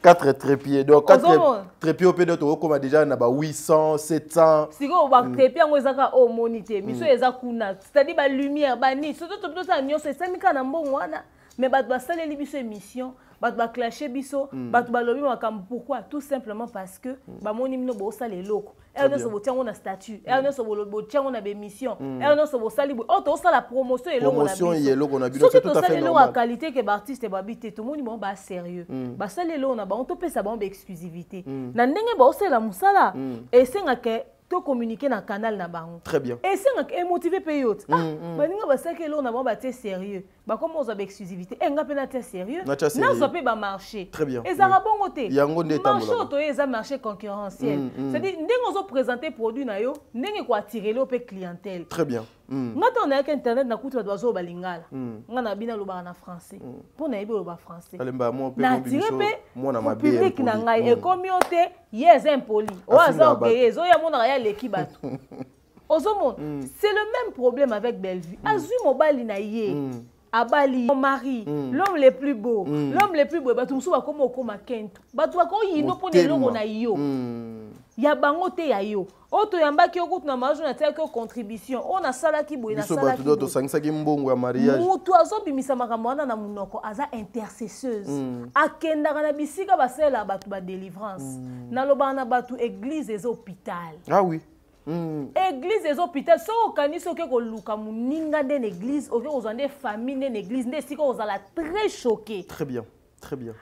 [SPEAKER 2] 4 trépieds. Donc 4 trépieds au pédoto comme déjà na ba 800, 700.
[SPEAKER 1] Siko ba trépieds ngo ezaka o monité. Biso eza kuna. C'est-à-dire ba lumière ba ni. Surtout to ça nyonso esamika na mbongo wana. Mais ba saleli biso émission. Ba clasher biso. Ba lobi makam pourquoi? Tout simplement parce que ba moni mino bo sala eloko. Elle ne se botia on a statut. Elle ne se botia on a émission. Elle ne se bo sali bo. Oh to sala promotion eloko na biso.
[SPEAKER 2] Promotion eloko na biso c'est tout à fait normal.
[SPEAKER 1] La qualité que artiste ba bité tout monde bon ba sérieux. Ba sala eloko na ba on to pesa ba exclusivité. Na ndenge ba osala musala. Et senga ke to communiquer na canal na bango.
[SPEAKER 2] Très bien.
[SPEAKER 1] Et senga ke motiver payote. Ah, ba ninga ba sala eloko na ba ba sérieux. Bah comment on a exclusivité et nga pena sérieux na zo pe ba marché
[SPEAKER 2] très bien
[SPEAKER 1] et ça va bon côté
[SPEAKER 2] yango ndeta
[SPEAKER 1] marché to eza marché concurrentiel c'est dire ndenge on présenter produit na yo ndenge ko attirer le pe clientèle
[SPEAKER 2] très bien
[SPEAKER 1] ngata on a internet na kutu ba zo balingala nga na bina lo ba na français pour na yebe lo ba français
[SPEAKER 2] alemba mo pe
[SPEAKER 1] mo na mabe public na ngai et communauté yes impoli o aza ke zo ya mona ya leki bato ozomo c'est le même problème avec Bellevue azui mobile na yé Abali, mon mari, l'homme le plus beau, batu musu bakoma okoma kento. Batu bako yino pone longo na yo. Ya bango te ya yo. Oto yambaki okutu na majo na tia ko contribution. On a sala ki boye na sala ki.
[SPEAKER 2] Biso batu doto sangisa ki mbongo ya mariage.
[SPEAKER 1] Mutu azobimisa makambo wana na munoko aza intercesseuse. Akenda kana bisika basela batu ba délivrance. Na loba na batu église et hôpital.
[SPEAKER 2] Ah oui.
[SPEAKER 1] Église et hôpital so okaniso ke ko luka muninga de l'église oke ozande famille de l'église nde sika ozala très choqué.
[SPEAKER 2] Très bien, très bien.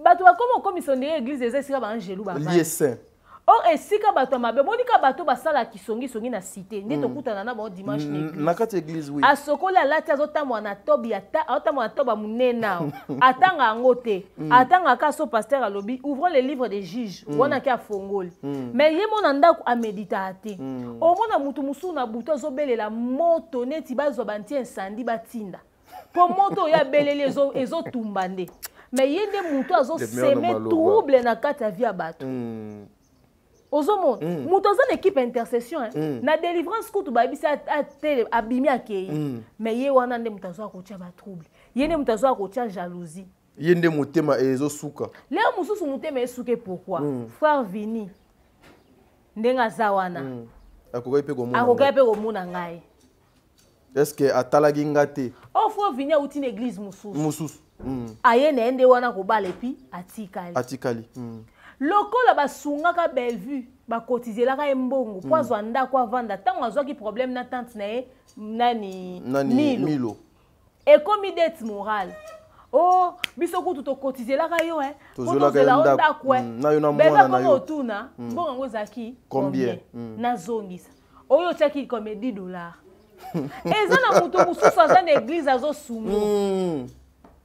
[SPEAKER 1] Bato ba comme commissionnaire église et sika ba angelou ba.
[SPEAKER 2] Lié saint.
[SPEAKER 1] Or esika bato mabe monika bato basala kisongi songi na cité nde tokutana na ba dimanche l'église.
[SPEAKER 2] Na kati église oui.
[SPEAKER 1] Asokola lati azotamwa na tobi ata atamwa na toba munena. Atanga ngote. Atanga kaso pasteur alobi ouvrons les livres des juges. Wana ki afongoli. Mais yemo na ndako a méditer. O mona mutu musu na buto azobelela moto neti bazo banti incendie batinda. Po moto ya belele ezo tumbande. Mais yende mutu azo semer trouble na kati ya via bato. Ozomo, mutoza l'équipe intercession na délivrance kutu babisa atele abimi akei mais ye wana nde mutazo akotia ba trouble ye nde mutazo akotia jalousie
[SPEAKER 2] ye nde mutema ezo suka
[SPEAKER 1] leo mususu mutema esuke pourquoi frère Vini ndenga zawana
[SPEAKER 2] akokai pe
[SPEAKER 1] komona ngai
[SPEAKER 2] est-ce que atalagi ngate
[SPEAKER 1] oh frère Vini a uti église mususu aye na ende wana ko bala epi atikali lokola basungaka Bellevue bakotizelaka embongo po azwa ndako avanda ntango azwaki problème na tante na ye nani Milo ekomi dette morale oh biso kutu tokotizelaka yo tozela ndako beba koma otuna mbongo yango ezalaki combien nazongisa oyo otiaki comme $10 eza na moto mosusu aza na église azosumbu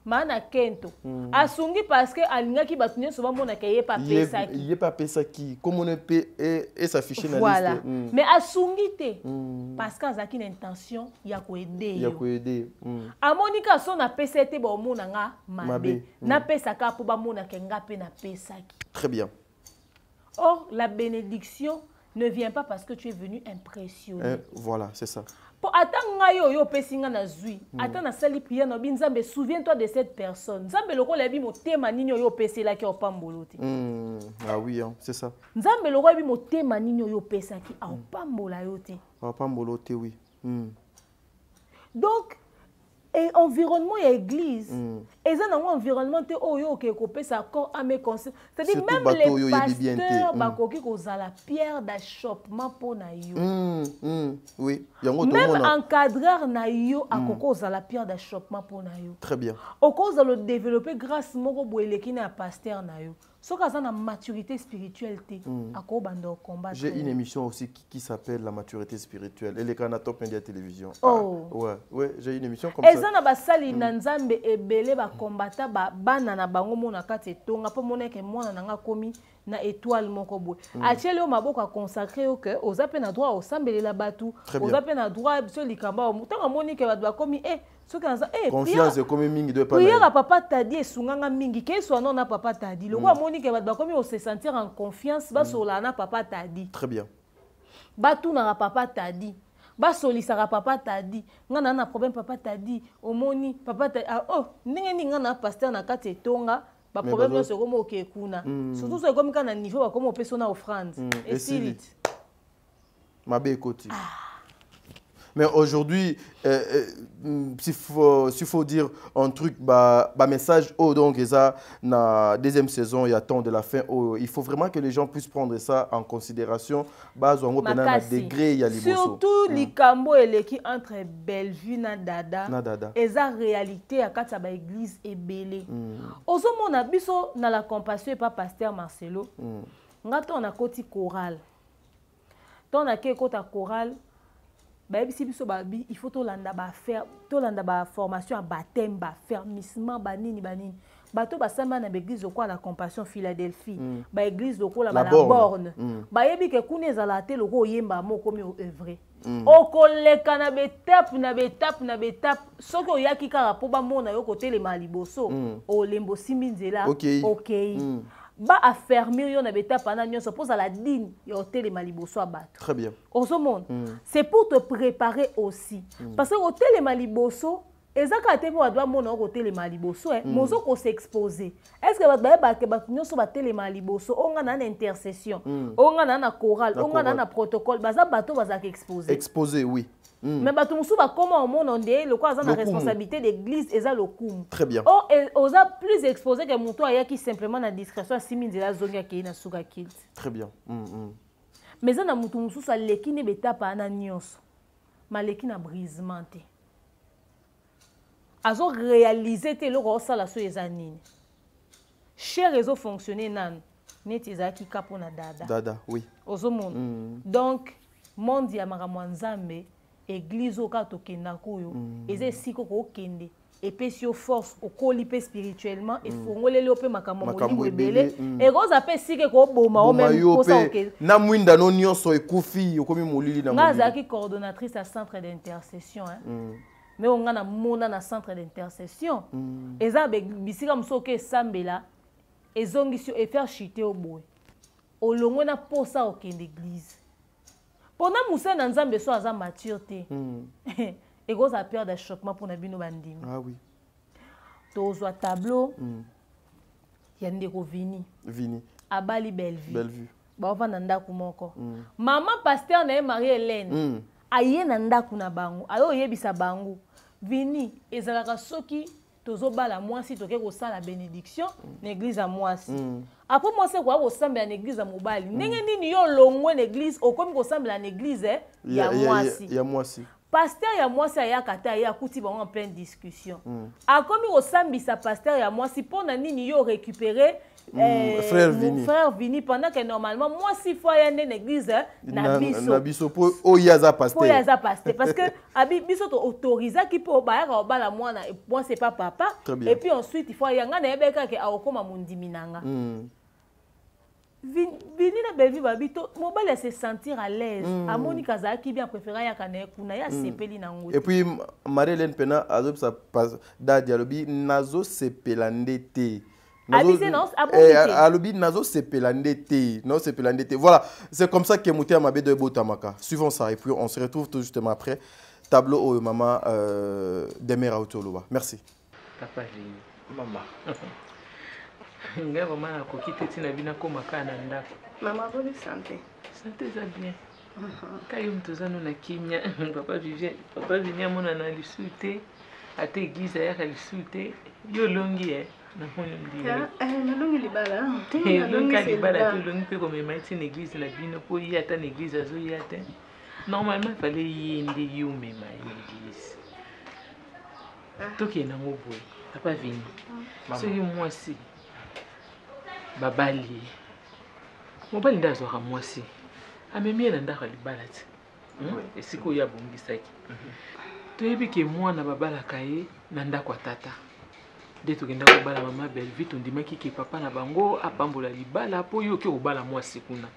[SPEAKER 1] mana kento asungi parce que alingaki bato nyonso bamonaka ye pa pesaki
[SPEAKER 2] ye pa pesaki comme on peut et s'afficher na
[SPEAKER 1] voilà.
[SPEAKER 2] liste
[SPEAKER 1] Mais asungi te parce que azaki une intention ya ko aider
[SPEAKER 2] ya ko aider
[SPEAKER 1] amonika so na pesete ba omona nga mabe na pesaka po ba mona ke nga pe na pesaki.
[SPEAKER 2] Très bien.
[SPEAKER 1] Or la bénédiction ne vient pas parce que tu es venu impressionner.
[SPEAKER 2] Voilà, c'est ça.
[SPEAKER 1] Pour attendre yo pesinga na zui, attends na sali prière no bi nzambe, souviens-toi de cette personne. Nzambe loko lebi motema nini yo pesela ki opambolote.
[SPEAKER 2] Ah oui, hein, c'est ça.
[SPEAKER 1] Nzambe loko lebi motema nini yo pesaki opambola yote.
[SPEAKER 2] Opambolote oui.
[SPEAKER 1] Donc et environnement et église et ça dans environnement te oyo ke ko pesa corps à mes conseils, c'est-à-dire même les pasteurs bakoki ko zala pierre d'achoppement pour na yo
[SPEAKER 2] oui
[SPEAKER 1] même encadreur na yo akoko zala pierre d'achoppement pour na yo.
[SPEAKER 2] Très bien.
[SPEAKER 1] Au cause de le développer grâce moko boeleki na pasteur na yo soka za na maturité spirituelle te akoko bando combat.
[SPEAKER 2] J'ai une émission aussi qui s'appelle la maturité spirituelle et les canaux Top Media Télévision. Ouais, j'ai une émission comme ça.
[SPEAKER 1] Ezana basali na nzambe ebele ba kombata ba bana na bango mona kati tonga po mona ke mwana nanga komi na étoile moko boy. Achele o maboko consacré au que aux appels na droit au sambelela batu, aux appels na droit so likamba o tanga moni ke ba komi
[SPEAKER 2] confiance comme mingi de pas.
[SPEAKER 1] Prière papa tadi esunganga mingi ke so non na papa tadi. Le quoi moni ke ba komi o se sentir en confiance ba so la na papa tadi.
[SPEAKER 2] Très bien.
[SPEAKER 1] Batu na papa tadi. Ba solisaka papa tadi ngana na problème papa tadi omoni papa tadi ndenge nga na pasteur na kati tonga ba problème so comme OK kuna surtout so comme kana niveau ba comme opesa na offrande et si
[SPEAKER 2] mabe koti. Mais aujourd'hui, s'il faut dire un truc, message, donc, ça, dans la deuxième saison, il y a temps de la fin, il faut vraiment que les gens puissent prendre ça en considération.
[SPEAKER 1] Surtout les cambo et les qui entre Bellevue na Dada. Et ça, réalité, à quatre église est belle. Aux hommes, on a biso dans la compassion et pas pasteur Marcelo. On a côté choral. On a côté choral. Il faut faire formation à baptême, fermissement, banini. Bato basamba na l'église de la compassion Philadelphie, ba église de la borne. Ba yebi ke kuneza la te loko yemba moko mi œuvre. Okoleka na betap soko yaki kara po ba mona yo côté le maliboso o lembo simbinzela OK. Ba affermir yo na beta pendant nyonso pose à la digne yo télé maliboso abato.
[SPEAKER 2] Très bien.
[SPEAKER 1] Au monde, c'est pour te préparer aussi. Parce que au télé maliboso, ezaka te po adwa mona au télé maliboso mozo ko s'exposer. Est-ce que ba nyonso ba télé maliboso onga na intercession, onga na chorale, onga na protocole, baza bato baza exposer.
[SPEAKER 2] Exposer oui.
[SPEAKER 1] Mais bato musu ba comment au monde ondé le quoi na responsabilité d'église eza le kum.
[SPEAKER 2] Très bien.
[SPEAKER 1] Oh oza plus exposé que muto aya qui simplement na discrétion siminzela zonga ki na suka kilt.
[SPEAKER 2] Très bien.
[SPEAKER 1] Mais ça na mutu musu sa leki ne betapa na nyonso. Maleki na brisement te. Azo réaliser te le rosa la so ezanini. Cher réseau fonctionner nan neti za ki kapo na dada.
[SPEAKER 2] Dada, oui.
[SPEAKER 1] Ozo monde. Donc monde ya makamwa nzambe église oka tokenda koyo eze siko ko kende et pesio force okolipe spirituellement et fongolele ope makambo mo ebele et roza pe sike ko boma o même kosa oke
[SPEAKER 2] na mwinda no nyonso ekufi okomi molili na molili.
[SPEAKER 1] Ngaza ki coordonnatrice à centre d'intercession mais on a mona na centre d'intercession eza be bisika msoke sambela ezongisi et faire chuter au boy olongo na posa okende église. Pendant Moussa Nanzambe so aza maturité. Et gros a peur d'achoppement pour nabino bandimi.
[SPEAKER 2] Ah oui.
[SPEAKER 1] Tozwa tableau. Yandeko Vini. Abali Bellevue. Ba ova nanda kumoko. Maman pasteur na Marie-Hélène. Aye nanda kuna bangu. Ayo yebisa bangu. Vini ezalaka soki tozo bala mwasi toke ko sala bénédiction l'église à mwasi. Après moi c'est quoi au semble en église à mobile. Ndenge nini yo longwe l'église au comme ko semble en église ya mwasi.
[SPEAKER 2] Ya mwasi.
[SPEAKER 1] pasteur ya moi ça ya kata ya kuti ba en pleine discussion a komi au sambisa pasteur ya moi si pour na nini yo récupérer frère Vini pendant que normalement moi si faut y aller en église na
[SPEAKER 2] biso po oyaza pasteur
[SPEAKER 1] parce que abi biso to autoriser qui pour ba ya ba la moi c'est pas papa et puis ensuite il faut y nga na ebeka ke akoma mundiminanga Vini na bevi babito mobile se sentir à l'aise amoni kaza qui bien préféré ya kana kuna ya sepeli na ngoti
[SPEAKER 2] et puis Marie-Hélène Pena azo ça da dialobi nazo sepelandete Alobi nazo sepelandete non sepelandete voilà c'est comme ça que Mouté Amabé de Botamaka suivons ça et puis on se retrouve tout justement après tableau au maman Demera Otoloba merci
[SPEAKER 9] papa maman nga maman akoki teti na bina koma kana ndako
[SPEAKER 7] maman bonne santé
[SPEAKER 9] ça bien kayo mtozano na kimia papa Vivien mona na lisuté ate église ya ka lisuté yo longi na moni ndi
[SPEAKER 7] longi libala
[SPEAKER 9] longi libala tu longi pe comme maître une église la bino po y ata église azo y ata normalement il fallait y indi yo mema église toki na ngoboy papa Vini soki mwasi babali mobali ndazo ka mwasi amemi na ndaka libala ti esiko ya bongisaki toyebi ke mwana babalaka ye na ndako tata nde tokenda kobala mama belle vie tondimaki ke papa na bango apambola libala po yo ke kobala mwasi kuna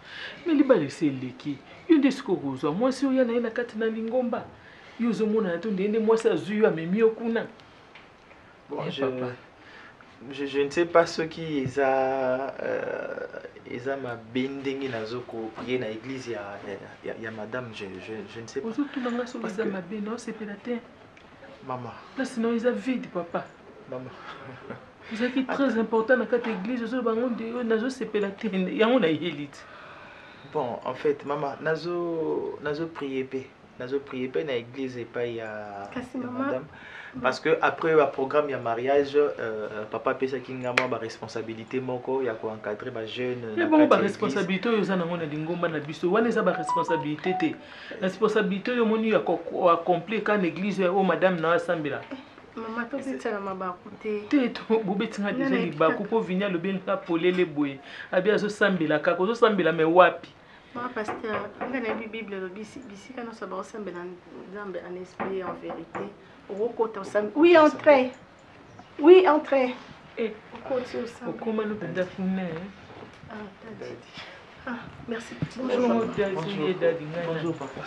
[SPEAKER 9] me libala ese eleki yo nde siko kozwa mwasi oyo na ye na kati na lingomba yo ozomona na to ndende mwasi azwi yo amemi yo kuna
[SPEAKER 10] je ne sais pas ce qui est ma bendingi nazoko prier na église ya madame je ne sais pas
[SPEAKER 9] tout le monde sur les ma non c'est pélaté
[SPEAKER 10] maman
[SPEAKER 9] là sinon ils a vide papa
[SPEAKER 10] maman
[SPEAKER 9] c'est qui très important dans cette église zo bango de nazo c'est pélaté ya on a élite
[SPEAKER 10] bon en fait maman nazo prier pe na église et pas ya madame parce que après le programme il y a mariage papa pesa kingama ba responsabilité moko ya ko encadrer ba jeune
[SPEAKER 9] na ba responsabilité yo za na ngona lingomba na biso wana za ba responsabilité te la responsabilité yo moni ya ko accomplir quand l'église o madame na asambela
[SPEAKER 7] maman to bitsa ma ba kote
[SPEAKER 9] te to bobetinga déjà libaku po vinya lo bien ka polele boye abia zo sambela ka ko zo sambela me wapi
[SPEAKER 7] ma pasteur ngana bible lo bisi kana so ba sambela nzambe en esprit en vérité. Oui, entrez. Oui, entrez.
[SPEAKER 9] Et comment nous avons fait?
[SPEAKER 7] Merci.
[SPEAKER 9] Bonjour,
[SPEAKER 5] bonjour, papa.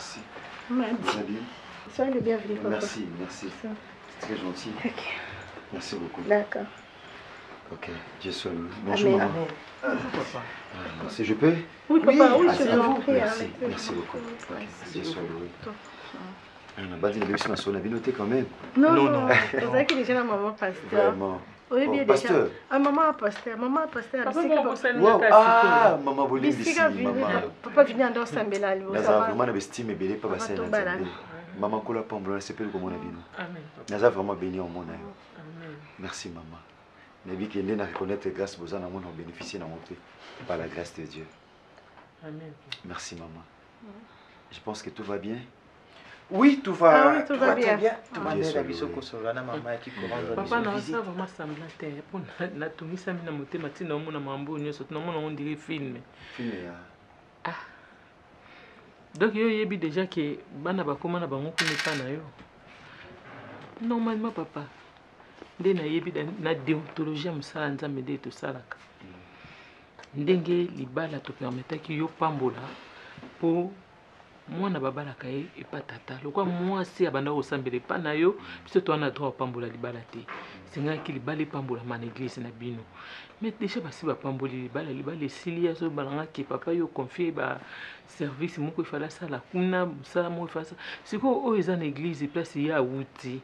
[SPEAKER 7] Soyez le bienvenu, papa.
[SPEAKER 5] Merci. C'est très gentil. Merci beaucoup.
[SPEAKER 7] D'accord.
[SPEAKER 5] Ok, Dieu soit loué. Bonjour, maman.
[SPEAKER 9] Bonjour, papa.
[SPEAKER 5] Merci, je peux?
[SPEAKER 7] Oui, papa, oui,
[SPEAKER 5] je vous prie. Merci beaucoup. Dieu soit loué. On a bâti le ma soeur, on a noté quand même.
[SPEAKER 7] Non. Vous savez que déjà la maman pasteur.
[SPEAKER 5] Vraiment.
[SPEAKER 7] Oui, bien
[SPEAKER 5] pasteur.
[SPEAKER 7] Ah, maman pasteur.
[SPEAKER 5] Ah, maman voulait ici.
[SPEAKER 7] Papa vient dans Sambela.
[SPEAKER 5] Naza vraiment n'estime belé pas bassin. Maman kola pambola c'est plus comme on a dit.
[SPEAKER 9] Amen.
[SPEAKER 5] Naza vraiment béni en mon âme. Merci maman. Nabi qui est reconnaître grâce besoin à mon bénéficier dans mon pays par la grâce de Dieu.
[SPEAKER 9] Amen.
[SPEAKER 5] Merci maman. Je pense que tout va bien. Oui, tout va,
[SPEAKER 7] ah oui, tout va bien.
[SPEAKER 10] Tout va bien. Maman qui commande.
[SPEAKER 9] Papa n'a pas vraiment semblé terre. Pour na tomi sami na moté matina au mona mambo nyo sot na mona on dirait film. Ah. Donc yo yebi déjà que bana ba koma na bango kuni pa na yo. Normalement papa. Nde na yebi na déontologie musala nzambe de to salaka. Ndenge libala to permettre ki yo pambola pour mwana babalaka ye epa tata lokwa mwasi abanda kosambela epa na yo biso towana droit opambola libala te sengaki libala epambola ma na église na bino mais déjà basi bapamboli libala esili azobalangaki papa yo confie ba service moko efala sala kuna mosala moko efala sala sikoyo oyo eza na église place ye awuti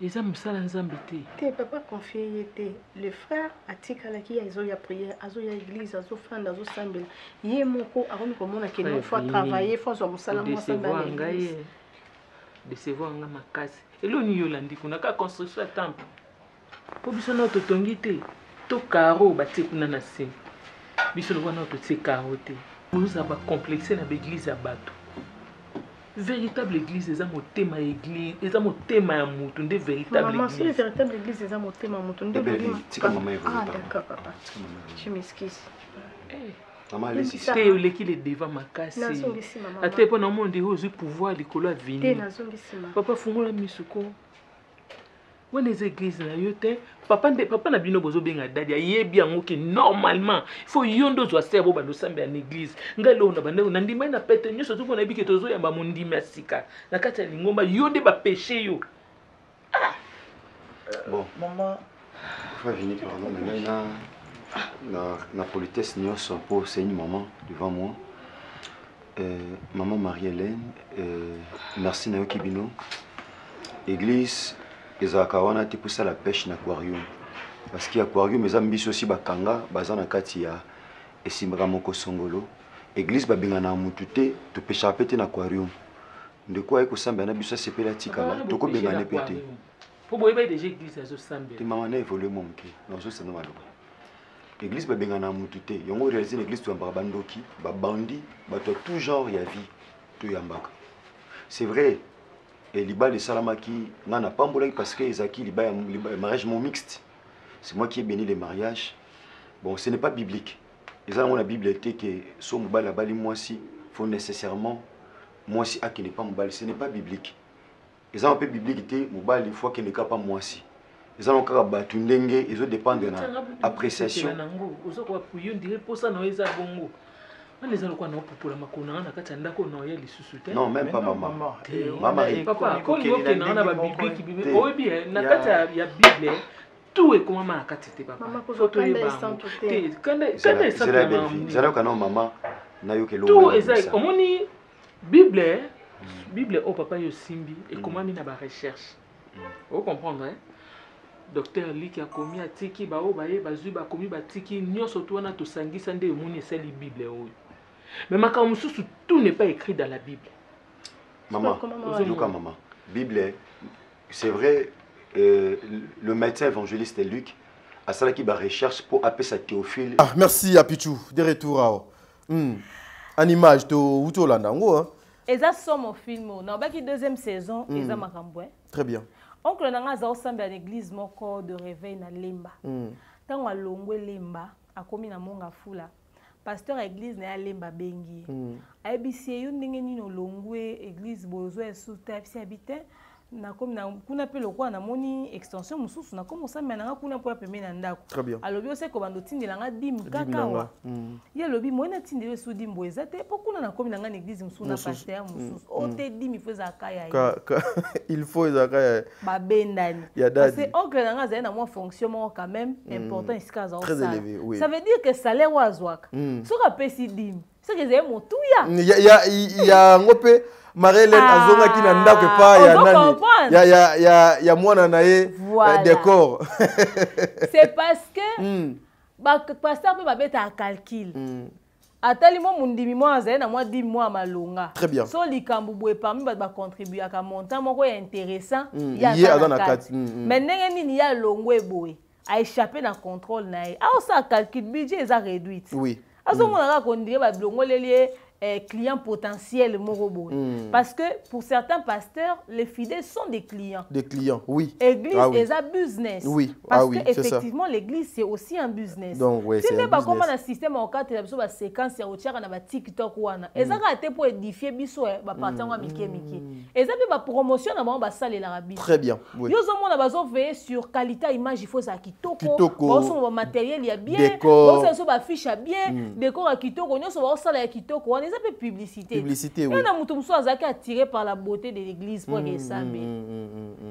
[SPEAKER 9] eza mosala nzambe
[SPEAKER 7] te papa confie ye te le frère atikalaki ya ezoya prière azoya église azofanda azosambela ye moko akomi komona ke no fois travailler fois zo mosala mosala na église
[SPEAKER 9] décevoir nga makasi eloni yolandi kuna ka construction temple po biso na totongi te to karo batie kuna na se biso lokwa na totie karo te oza ba complexe na église ya bato véritable église eza motema église eza motema ya mutu nde véritable
[SPEAKER 7] maman si véritable église eza motema ya mutu nde
[SPEAKER 5] ah
[SPEAKER 7] d'accord papa je m'excuse
[SPEAKER 5] maman allez-y
[SPEAKER 9] te oleki le devant makasi ate mpo na monde oyo ozwi pouvoir likolo ya vini papa fungola misuko wana eza église na yo te papa na bino bozobenga dadi ayebi yango ke normalement il faut yo nde ozwa ser bo bando osambela na église ngai leo na bandeko na ndima na pete nyonso tuko na yebi ke tozoyamba mondimi ya sika na kati ya lingomba yo nde bapeshe yo
[SPEAKER 5] bon maman faut venir pardon maintenant na politesse nyonso pour saigner maman devant moi maman Marie-Hélène merci na yo kibino église ezalaka wana te pour la pêche na aquarium parce que aquarium eza mbiso aussi bakanga baza na kati ya esimbaka moko songolo église babengana na mutu te topeshaka pe te na aquarium ndeko aye kosambela na biso asepela tikala tokobengana pe te
[SPEAKER 9] po boyeba déjà église azosambela
[SPEAKER 5] te mama na évolue mo moke nazosana maloba église babengana na mutu te yango réaliser na église toyambaka bandoki babandi bato ya tout genre ya vie toyambaka c'est vrai et libal de salamaki n'a pas mbolaki parce que ezaki libal mariage mon mixte c'est moi qui ai béni les mariages bon ce n'est pas biblique et ça la Bible était que son mobile la bali moi si faut nécessairement moi si qui n'est pas mobile ce n'est pas biblique et ça un peu biblique était mobile il faut qu'il n'est pas moi si et ça encore battu ndenge ils ont dépendre de appréciation non, même pas maman. Maman,
[SPEAKER 9] papa, quand il y a la Bible, tout est comme maman a catité papa. Photo est
[SPEAKER 5] maman,
[SPEAKER 9] tout est comme Bible, Bible au papa yo simbi et comment mina ba recherche. Vous comprenez? Docteur Li qui a commis à tiki ba o ba ye ba zu ba commis ba tiki nyonso to na to sangisa nde moni seli Bible o. Mais tout n'est pas écrit dans la Bible.
[SPEAKER 5] Maman, maman. Bible, c'est vrai, le médecin évangéliste Luc a ça qui va recherche pour appeler sa Théophile.
[SPEAKER 2] Ah, merci à Pichou, de retour. En image, tu es au Landango.
[SPEAKER 1] Et ça, c'est mon film. On a la deuxième saison, et ça m'a
[SPEAKER 2] très bien.
[SPEAKER 1] Oncle Nanga a ensemble à l'église, mon corps de réveil na Lemba. Tant à Longwe Lemba, a commis na Monga Fula. Pasteur église na lemba bengi abisi yo ndenge nino longwe église bozo esuta abisi habite na comme na kuna pe lokwa na moni extension mususu na comme ça menanga kuna po pembe na ndako alobi ose ko bando tindela nga dim kaka wa ye lobi moina tindela su dim boeza te po kuna na comme na nga église mususu na pasteur mususu o te dim il faut zakaya
[SPEAKER 2] il faut zakaya
[SPEAKER 1] ba bendani parce que oncle na nga za na mo fonctionnement quand même important ici kaza
[SPEAKER 2] très élevé oui
[SPEAKER 1] ça veut dire que salaire wazwaka soka pesi dim c'est que c'est motuya
[SPEAKER 2] il y a ngope Marie-Hélène azonga ki na ndako pa ya nani ya mwana na ye décor
[SPEAKER 1] c'est parce que ba pasteur pe ba beta calcul atali mo mundimi mo azali na moi 10 mois malonga
[SPEAKER 2] très bien
[SPEAKER 1] so likambu boye parmi ba contribuer ka montant moko intéressant
[SPEAKER 2] ya na kati
[SPEAKER 1] mais ndenge nini ya longwe boye a échappé na contrôle na ye a ça calcul budget est réduit
[SPEAKER 2] oui
[SPEAKER 1] azo mona ka kondire ba blongoleli clients potentiels morobo parce que pour certains pasteurs les fidèles sont des clients
[SPEAKER 2] oui
[SPEAKER 1] église est un business
[SPEAKER 2] oui
[SPEAKER 1] parce que effectivement l'église c'est aussi un business
[SPEAKER 2] donc ouais
[SPEAKER 1] c'est pas comme un système en cadre de la séquence ya otiaka na ba TikTok wana ezaka te pour édifier biso ba partir wa mike ezaka ba promotion na ba salle la rabi
[SPEAKER 2] très bien oui
[SPEAKER 1] yo zo mona bazo veiller sur qualité image il faut ça kitoko bon matériel ya bien
[SPEAKER 2] bon
[SPEAKER 1] ça ba fiche bien décor ya kitoko nyoso ba salle ya kitoko wana ça publicité
[SPEAKER 2] oui
[SPEAKER 1] et na mutu musu azaki attiré par la beauté de l'église pour que ça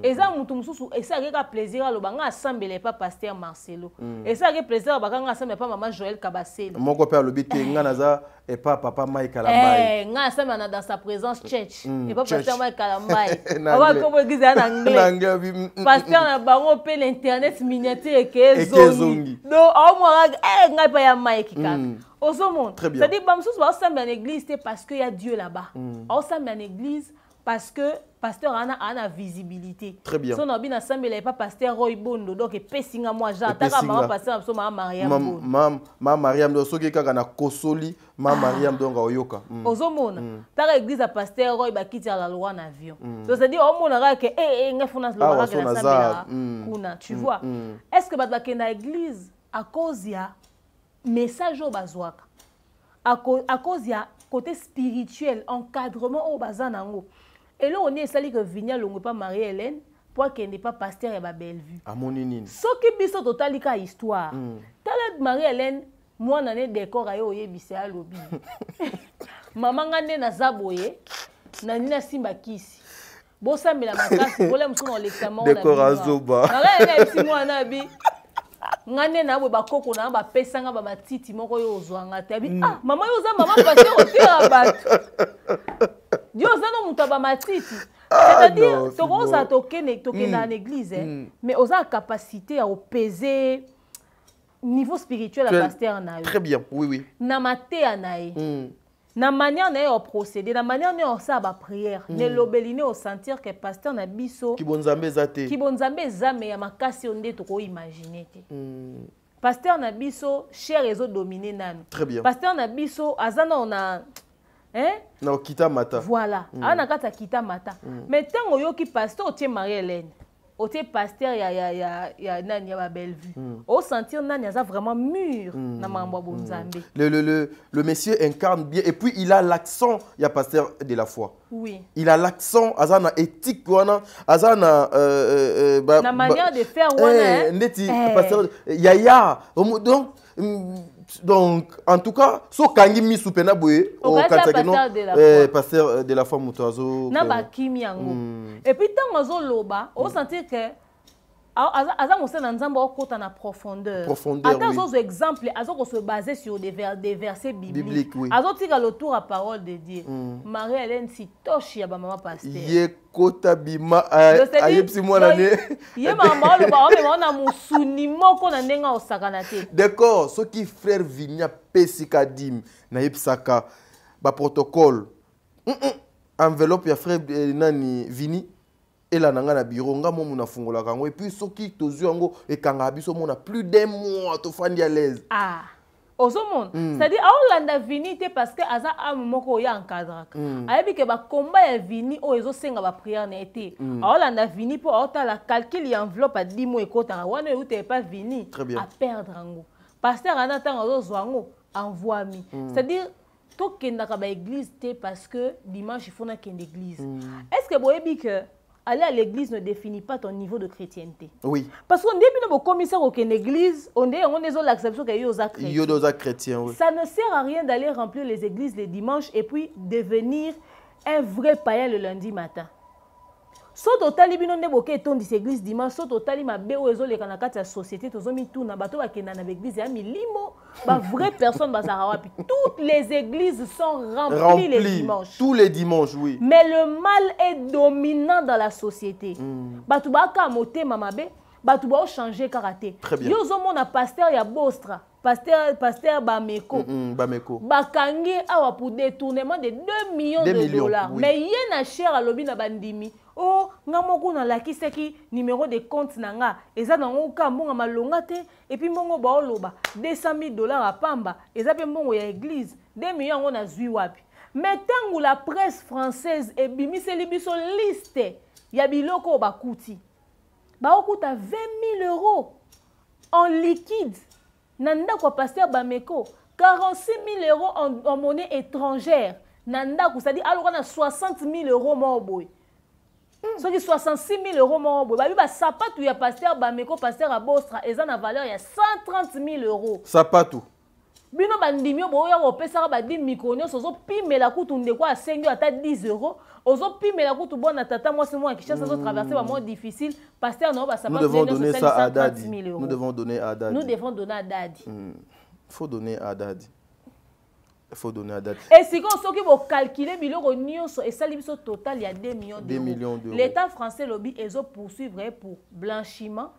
[SPEAKER 1] et ça mutu musu et ça a plaisir à lobanga assemblée pas pasteur Marcelo et ça a plaisir bakanga assemblée pas maman Joël Kabasele
[SPEAKER 2] moko pe lobité nga naza et pas papa Mike Kalambai
[SPEAKER 1] nga assemblée dans sa présence church et pas pasteur Mike Kalambai on va comme église en anglais pasteur na bango pe l'internet miniature et que zongi donc au moins nga pa ya Mike kaka Osomon, c'est-à-dire que nous sommes en église parce qu'il y a Dieu là-bas. Nous sommes en église parce que pasteur a la visibilité.
[SPEAKER 2] Très bien.
[SPEAKER 1] Si on a bien ensemble, il n'est pas pasteur Roy Bondo, donc il peut signer moi, j'attends maman pasteur, maman Mariam Bondo.
[SPEAKER 2] Maman Mariam, donc, ce qui est quand Kosoli, maman Mariam, donc, Oyoka.
[SPEAKER 1] Ozomona, ta église à pasteur Roy, bah, qui tire la loi en avion. Donc, c'est-à-dire, on m'a dit que, il faut la loi en tu vois. Est-ce que bah, la église, à cause il y a message au bazouaka, à cause il y a côté spirituel, encadrement au bazanango. Et là, on est sali que Vigna l'on pas Marie-Hélène pour qu'elle n'est pas pasteur et Bellevue.
[SPEAKER 2] À mon inine.
[SPEAKER 1] Ce qui biso totalika histoire. T'as Marie-Hélène, moi n'en ai décor à yo yebise à lobby. Maman ngane na zaboye, na nina simba kisi. Bossa me la makasi, bolem son l'examen.
[SPEAKER 2] Décor à zoba.
[SPEAKER 1] Marie-Hélène si moi nabi. Ngane na ba koko na ba pesanga ba matiti moko yo ozwanga te abi ah mama yo za mama pasteur otera bato Dieu ça non mutaba matiti c'est-à-dire to rosa tokene dans l'église mais osa capacité à peser niveau spirituel à pasteur na yo.
[SPEAKER 2] Très bien, oui.
[SPEAKER 1] Na maté anae. Na manière na procéder, na manière na ça ba prière, ne lobeline au sentir que pasteur na biso
[SPEAKER 2] ki bonzambe zate.
[SPEAKER 1] Ki bonzambe zame ya makasi onde to ko imaginer te. Pasteur na biso cher ezo dominer nanu.
[SPEAKER 2] Très bien.
[SPEAKER 1] Pasteur na biso azana on a
[SPEAKER 2] na kita mata.
[SPEAKER 1] Voilà, ana kata kita mata. Mais tant oyoki pasteur otie Marie-Hélène. Otie pasteur ya nani ya Bellevue. Au sentir nani ça vraiment mûr na mambo bonzambe.
[SPEAKER 2] Le monsieur incarne bien et puis il a l'accent il y a pasteur de la foi.
[SPEAKER 1] Oui.
[SPEAKER 2] Il a l'accent azana éthique wana azana
[SPEAKER 1] na manière de faire wana
[SPEAKER 2] neti pasteur yaya donc en tout cas so kangi mi supena boye
[SPEAKER 1] au
[SPEAKER 2] pasteur de la foi mutoazo
[SPEAKER 1] na ba kimi yango et puis tant mazo loba au sentir que aza mosena nzamba okota na profondeur attends aux exemples azo ko se baser sur des versets bibliques azo tika le tour à parole de Dieu Marie-Hélène si toshi ya ba maman pasteur
[SPEAKER 2] ye kota bima ayepsi mwana ne
[SPEAKER 1] ye maman lo ba on na musuni moko na ndenga osakana te
[SPEAKER 2] d'accord ce qui frère Vigna pesika dim na yepsaka ba protocole enveloppe ya frère nani Vini et là nanga na bureau nga mo muna fungola kango et puis soki tozu yango e kanga biso mona plus d'un mois to fandi à l'aise
[SPEAKER 1] ozomona c'est-à-dire aolanda Vini te parce que aza am moko ya encadraka ayebi ke ba combat ya Vini o ezosenga ba prière na été aolanda Vini po aota la calcul ya enveloppe a 10 mois ekota wana ute pas Vini à perdre ngo pasteur ana tanga ozwango envoie-mi c'est-à-dire tokendaka ba église te parce que dimanche il faut na kende église est-ce que boyebi que aller à l'église ne définit pas ton niveau de chrétienté.
[SPEAKER 2] Oui.
[SPEAKER 1] Parce qu'on dit que le commissaire au l'église, on est l'acception qu'il y a aux
[SPEAKER 2] chrétiens. Oui.
[SPEAKER 1] Ça ne sert à rien d'aller remplir les églises les dimanches et puis devenir un vrai païen le lundi matin. So total bino neboke ton dis église dimanche so total ma be ozo le kana kati ya société tozomi tout na bato bakenda na église ya milimo ba vraie personne ba sarawapi toutes les églises sont remplies les dimanches
[SPEAKER 2] tous les dimanches oui
[SPEAKER 1] mais le mal est dominant dans la société bato ba ka motema mabe bato ba changer karaté yo zo mona pasteur ya Bostra pasteur Bameko bakangi awa pour détournement de 2 millions de dollars oui. Mais yena cher à lobi na bandimi oh nga moko na lakiseki numéro de compte nanga eza nango ka mbonga malonga te et puis mbongo ba oloba 200 000 dollars à pamba eza pe mbongo ya église 2 millions on a zui wapi mais tangu la presse française e bimiseli biso liste ya biloko bakuti ba okuta 20 000 euros en liquide nanda kwa pasteur Bameko 46 000 euros en monnaie étrangère nanda c'est-à-dire alors on a 60 000 euros moboy so qui 66 000 euros moboy ba biba sapatu ya pasteur Bameko pasteur à Bostra eza na valeur ya 130 000 euros
[SPEAKER 2] sapatu
[SPEAKER 1] bino bandimio boya opesa ba 10 micronio sozo pimela kutu ndeko a 5 ata 10 euros ozo pimela kutu bona tata moi c'est moi qui cherche à traverser un moment difficile pasteur non ba sapatu
[SPEAKER 2] nous devons donner ça à Dadi nous devons donner à Dadi
[SPEAKER 1] nous devons donner à Dadi
[SPEAKER 2] faut donner à Dadi il faut donner à Dadi
[SPEAKER 1] et si on s'occupe de calculer biloko nyonso et ça biso total il y a 2 millions d'euros l'état français lobby ezo poursuivre pour blanchiment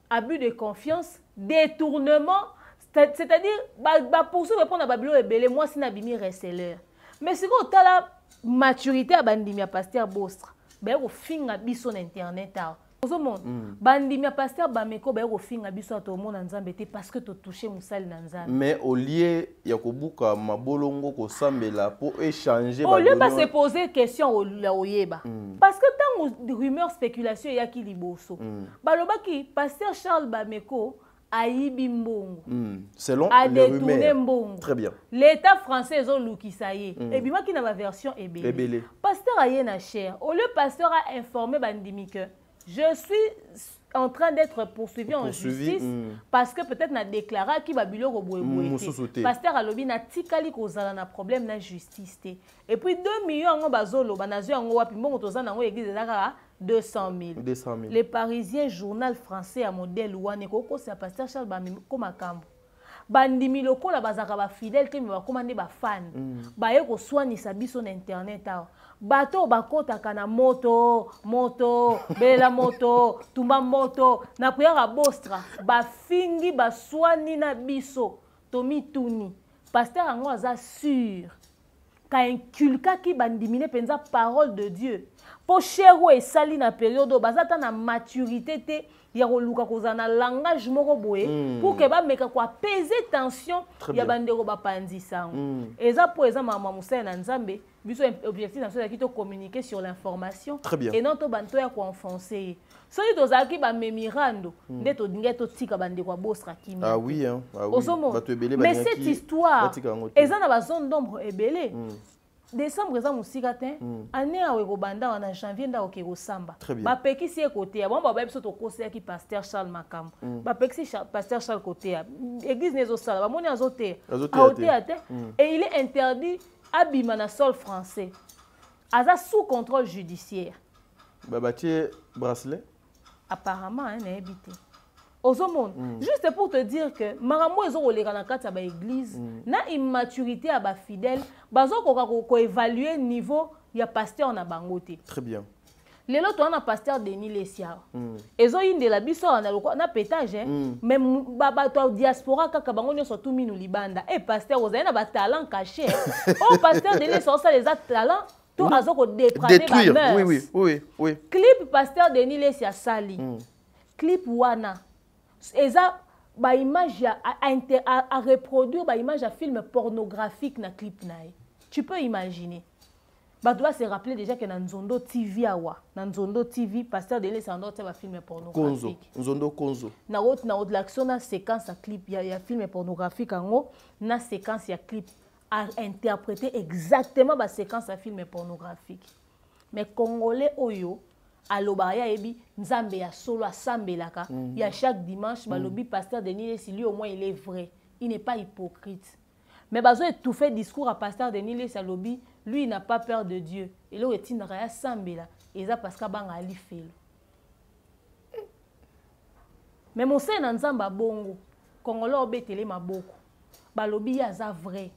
[SPEAKER 1] abus de confiance détournement c'est-à-dire bah poursuivre répondre à babilo ebele moi si na bimi reseller mais si on tala maturité à bandimi à pasteur Bostra ba ko finga biso na internet ta ozomona bandimi à pasteur Bameko ba ko finga biso to mona nzambe te parce que to toucher musali na nzambe mais
[SPEAKER 2] au lieu ya kobuka mabolongo ko sambela pour échanger
[SPEAKER 1] au lieu de se poser question au yeba parce que tant rumeur spéculation ya ki liboso balobaki pasteur Charles Bameko ayibi mbongo
[SPEAKER 2] selon
[SPEAKER 1] les rumeurs.
[SPEAKER 2] Très bien.
[SPEAKER 1] L'état français zo lukisaye et bima ki na ba version ebele. Pasteur ayena cher. Au lieu pasteur a informé bandimi que je suis en train d'être poursuivi en justice parce que peut-être na déclaré ki ba biloko boyeboye. Pasteur alobi na tikali kozala na problème na justice te. Et puis 2 millions ngo bazolo banazo yango wapi mbongo tozana ngo église ezaka 200 000. Les Parisiens, journal français à modèle ouane koko c'est pasteur Charles Bameko makambo. Bandimi loko la bazaka ba fidèle te me ba commandé ba fan. Ba yeko soigner sa biso na internet ta. Bato bakota kana moto, bela moto, tumba moto, na kuyaka Bostra, ba fingi ba soigner na biso, tomi tuni. Pasteur ango aza sûr. Ka inculka ki bandimine penza parole de Dieu. Pour chero et sali na période bazata na maturité te ya koluka kozana langage moko boye pour que ba meka ko apaiser tension ya bandeko ba pandisa. Eza pour eza mama musai na nzambe biso objectif na so ya kito communiquer sur l'information et non to banto ya ko enfoncer. So to zaki ba memirando ndeto dingeto tika bandeko Bostra kimi.
[SPEAKER 2] Ah oui hein. Ah oui.
[SPEAKER 1] Mais cette histoire eza na ba zone d'ombre ebele. Décembre eza musika te année a weko banda wana janvier nda okeko samba ba pekisi côté ya bon ba biso to conseiller ki pasteur Charles Makambo ba pekisi pasteur Charles côté ya église nezo sala ba moni azote et il est interdit abima na sol français aza sous contrôle judiciaire
[SPEAKER 2] ba batie bracelet
[SPEAKER 1] apparemment hein na habité Ozomon, juste pour te dire que marambo ezo koleka na kati ya ba église na immaturité ya ba fidèle bazo ko évaluer niveau ya pasteur na bangote.
[SPEAKER 2] Très bien.
[SPEAKER 1] Lelo to na pasteur Denis Lesia. Ezo indela biso na pétage même baba to diaspora kaka bango nyoso tout minu libanda et pasteur ozali na ba talent caché. Oh pasteur Denis ça les talents to azo ko dépraver ba mœurs.
[SPEAKER 2] Oui.
[SPEAKER 1] Clip pasteur Denis Lesia sali. Clip wana eza ba image à reproduire ba image à film pornographique na clip nae. Tu peux imaginer. Ba doit se rappeler déjà que na Nzondo TV awa, na Nzondo TV pasteur de l'Essandro ba film pornographique.
[SPEAKER 2] Nzondo Konzo.
[SPEAKER 1] Na haute l'action na séquence à clip ya film pornographique ango na séquence ya clip à interpréter exactement ba séquence à film pornographique. Mais congolais oyo alobaya ebi nzambe ya solo asambelaka ya chaque dimanche balobi pasteur Denis Lesi lui au moins il est vrai il n'est pas hypocrite mais bazo étouffer discours à pasteur Denis Lesi alobi lui il n'a pas peur de Dieu et là etindaka ya sambela eza parce que banga ali felo mais mose na nzamba bongo congolais obetele maboko balobi ya za vrai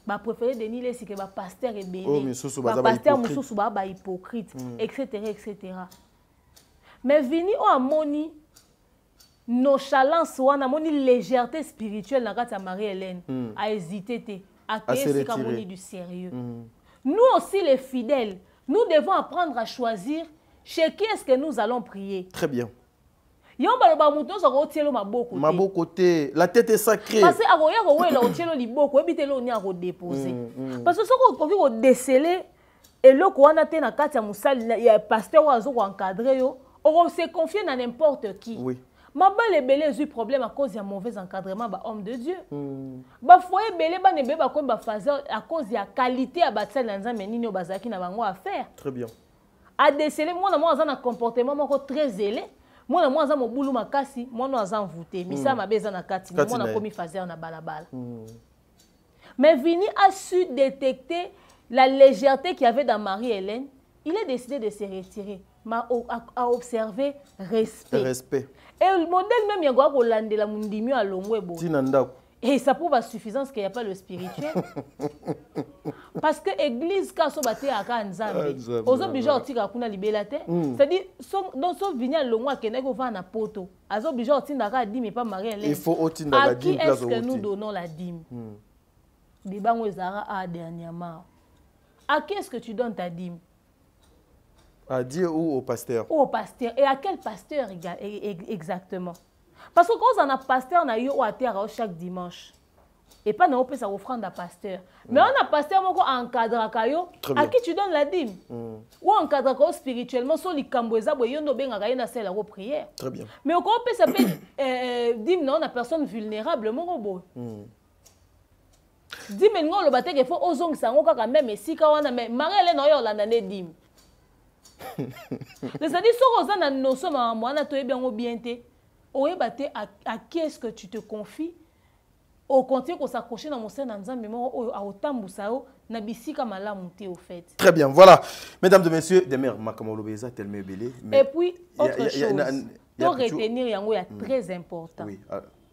[SPEAKER 1] ba préféré Denis Lesi que ba pasteur ebele ba pasteur mususu ba hypocrite etc. Mais vini o amoni nonchalance wana moni légèreté spirituelle na kati ya Marie-Hélène a hésité te a créer ce du sérieux. Nous aussi les fidèles, nous devons apprendre à choisir chez qui est-ce que nous allons prier.
[SPEAKER 2] Très bien.
[SPEAKER 1] Yomba ba muto so ko tielo maboko te.
[SPEAKER 2] Maboko te, la tête est sacrée.
[SPEAKER 1] Parce que akoya ko wela o tielo liboko ebitelo ni a ko déposer. Parce que soko ko déceler eloko wana te na kati ya musali ya pasteur wazo ko encadrer yo, on se confier na n'importe qui.
[SPEAKER 2] Oui.
[SPEAKER 1] Mabale belé eu problème à cause du mauvais encadrement ba homme de Dieu. Ba foyer belé ba nebe ba ko ba fazer à cause ya qualité ya batsali na nzambe nini o bazaki na bango à faire.
[SPEAKER 2] Très bien.
[SPEAKER 1] A déceler moi na comportement moko très zélé. Moi na mwaza mobulu makasi mwana aza envoûté misa mabeza na kati mwana komi fazer na balabala. Mais Vini a su détecter la légèreté qu'il y avait dans Marie-Hélène. Il a décidé de se retirer, à observer respect. Et le modèle même il y a Hollande la mundimio à Longwebo. Et ça prouve à suffisance qu'il n'y a pas le spirituel. Parce que l'église, quand on bâtit à Kanzambe, aux obligés à tirer à kuna libellate. C'est-à-dire, dans son vignoble, le mois qui n'est qu'au vent à poto, aux obligés à tirer à dîme et pas Marie-Hélène.
[SPEAKER 2] Il faut otiner la dîme.
[SPEAKER 1] À qui est-ce que nous donnons la dîme? Bibango Zara a dernièrement. À qui est-ce que tu donnes ta dîme?
[SPEAKER 2] À Dieu ou au pasteur?
[SPEAKER 1] Ou au pasteur. Et à quel pasteur exactement? Parce que quand on a pasteur, on a eu à terre chaque dimanche. Et pas non, ça offrande à pasteur. Mais on a pasteur qui encadre à qui tu donnes la dîme? Ou encadre spirituellement, sur les camboueza, la prière.
[SPEAKER 2] Très bien.
[SPEAKER 1] Mais on peut s'appeler dîme, non, on a personne vulnérable, mon robot. Dîme, non, le bâtiment, il faut aux ongles, ça, on a même, si quand on a même, Marie-Hélène, on a l'année dîme. C'est-à-dire, si on a nos sommes, on a tout bien au bien, à qui est-ce que tu te confies? Au continue qu'on s'accroche dans mon sein dans un mémoire à autant boussao na bisika malamuté au fait.
[SPEAKER 2] Très bien, voilà. Mesdames et messieurs, des mères Makamolobeza tellement belé.
[SPEAKER 1] Et puis autre chose, pour retenir yango est très important. Oui,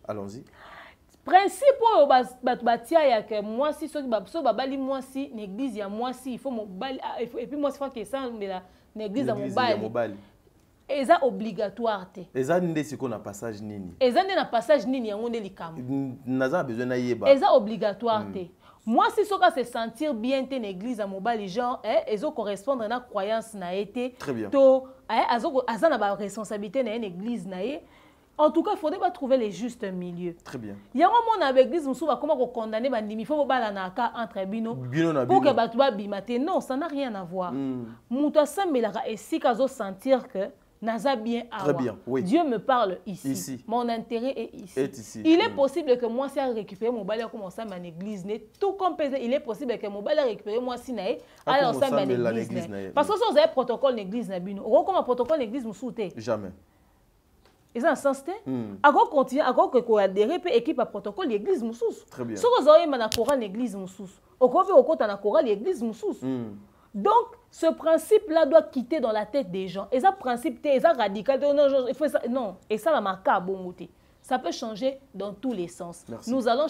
[SPEAKER 2] allons-y.
[SPEAKER 1] Principe au batia ya que moi si so babali moi si l'église ya moi si il faut mon bali et puis moi c'est que ça l'église à mon bali. Eza obligatoire te.
[SPEAKER 2] Eza nde siko na passage nini.
[SPEAKER 1] Eza nde na passage nini yango nde likambo.
[SPEAKER 2] Naza besoin na yeba.
[SPEAKER 1] Eza obligatoire te. Moi si soka se sentir bien te na église à mobali genre ezo correspondre na croyance na été.
[SPEAKER 2] Très bien.
[SPEAKER 1] To aza na ba responsabilité na une église na ye. En tout cas, il faudrait pas trouver les justes milieux.
[SPEAKER 2] Très bien.
[SPEAKER 1] Il y a un moment avec l'église, on va comment condamner bandimi, il faut pas la entre bino pour que batouba bimate. Non, ça n'a rien à voir. Mouta sambelara et si kazo sentir que naza bien awa.
[SPEAKER 2] Très bien, oui.
[SPEAKER 1] Dieu me parle ici. Mon intérêt est ici. Il est possible que moi si récupérer mon balai comme ça ma église n'est tout comme il est possible que mon balai récupérer moi si naé alors ça ma église. Parce que si vous avez protocole l'église na bino, on comme un protocole l'église musoute.
[SPEAKER 2] Jamais.
[SPEAKER 1] Et ça, en sens, encore continuer, encore que adhérer peut équipe à protocole l'église moussous.
[SPEAKER 2] Très bien.
[SPEAKER 1] Si vous avez un chorale l'église moussous, au côté au côté na chorale l'église moussous. Donc ce principe-là doit quitter dans la tête des gens. Et ça principe, et ça radical, non, il faut ça, non. Et ça la marque à bon côté. Ça peut changer dans tous les sens.
[SPEAKER 2] Merci.
[SPEAKER 1] Nous allons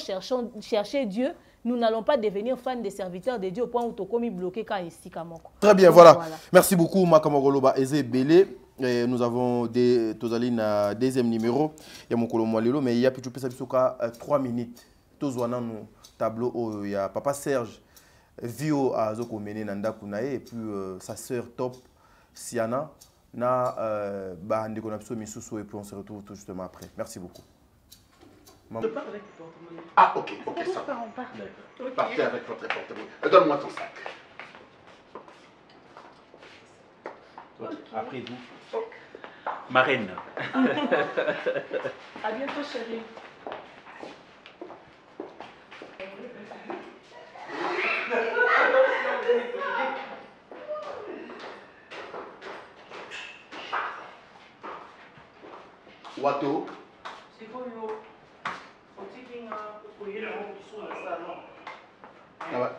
[SPEAKER 1] chercher Dieu. Nous n'allons pas devenir fans des serviteurs de Dieu au point où tu as commis bloqué quand ici Kamoko.
[SPEAKER 2] Très bien, voilà. Merci beaucoup Makamogoloba Eze Belé. Et nous avons des Tozaline deuxième numéro. Il y a mon colombo Lelo, mais il y a plutôt 3 minutes. Tozwana nous tableau il y a Papa Serge Vio à Zoko Mene Nanda Kunae et puis sa sœur Top Siana na Bahande Konapso Misuso et puis on se retrouve tout justement après. Merci beaucoup.
[SPEAKER 6] Ah ok, ça va. Partez avec votre porte-monnaie. Donne-moi ton sac.
[SPEAKER 4] Après vous. Ma reine.
[SPEAKER 8] À bientôt, chérie.
[SPEAKER 6] Wato.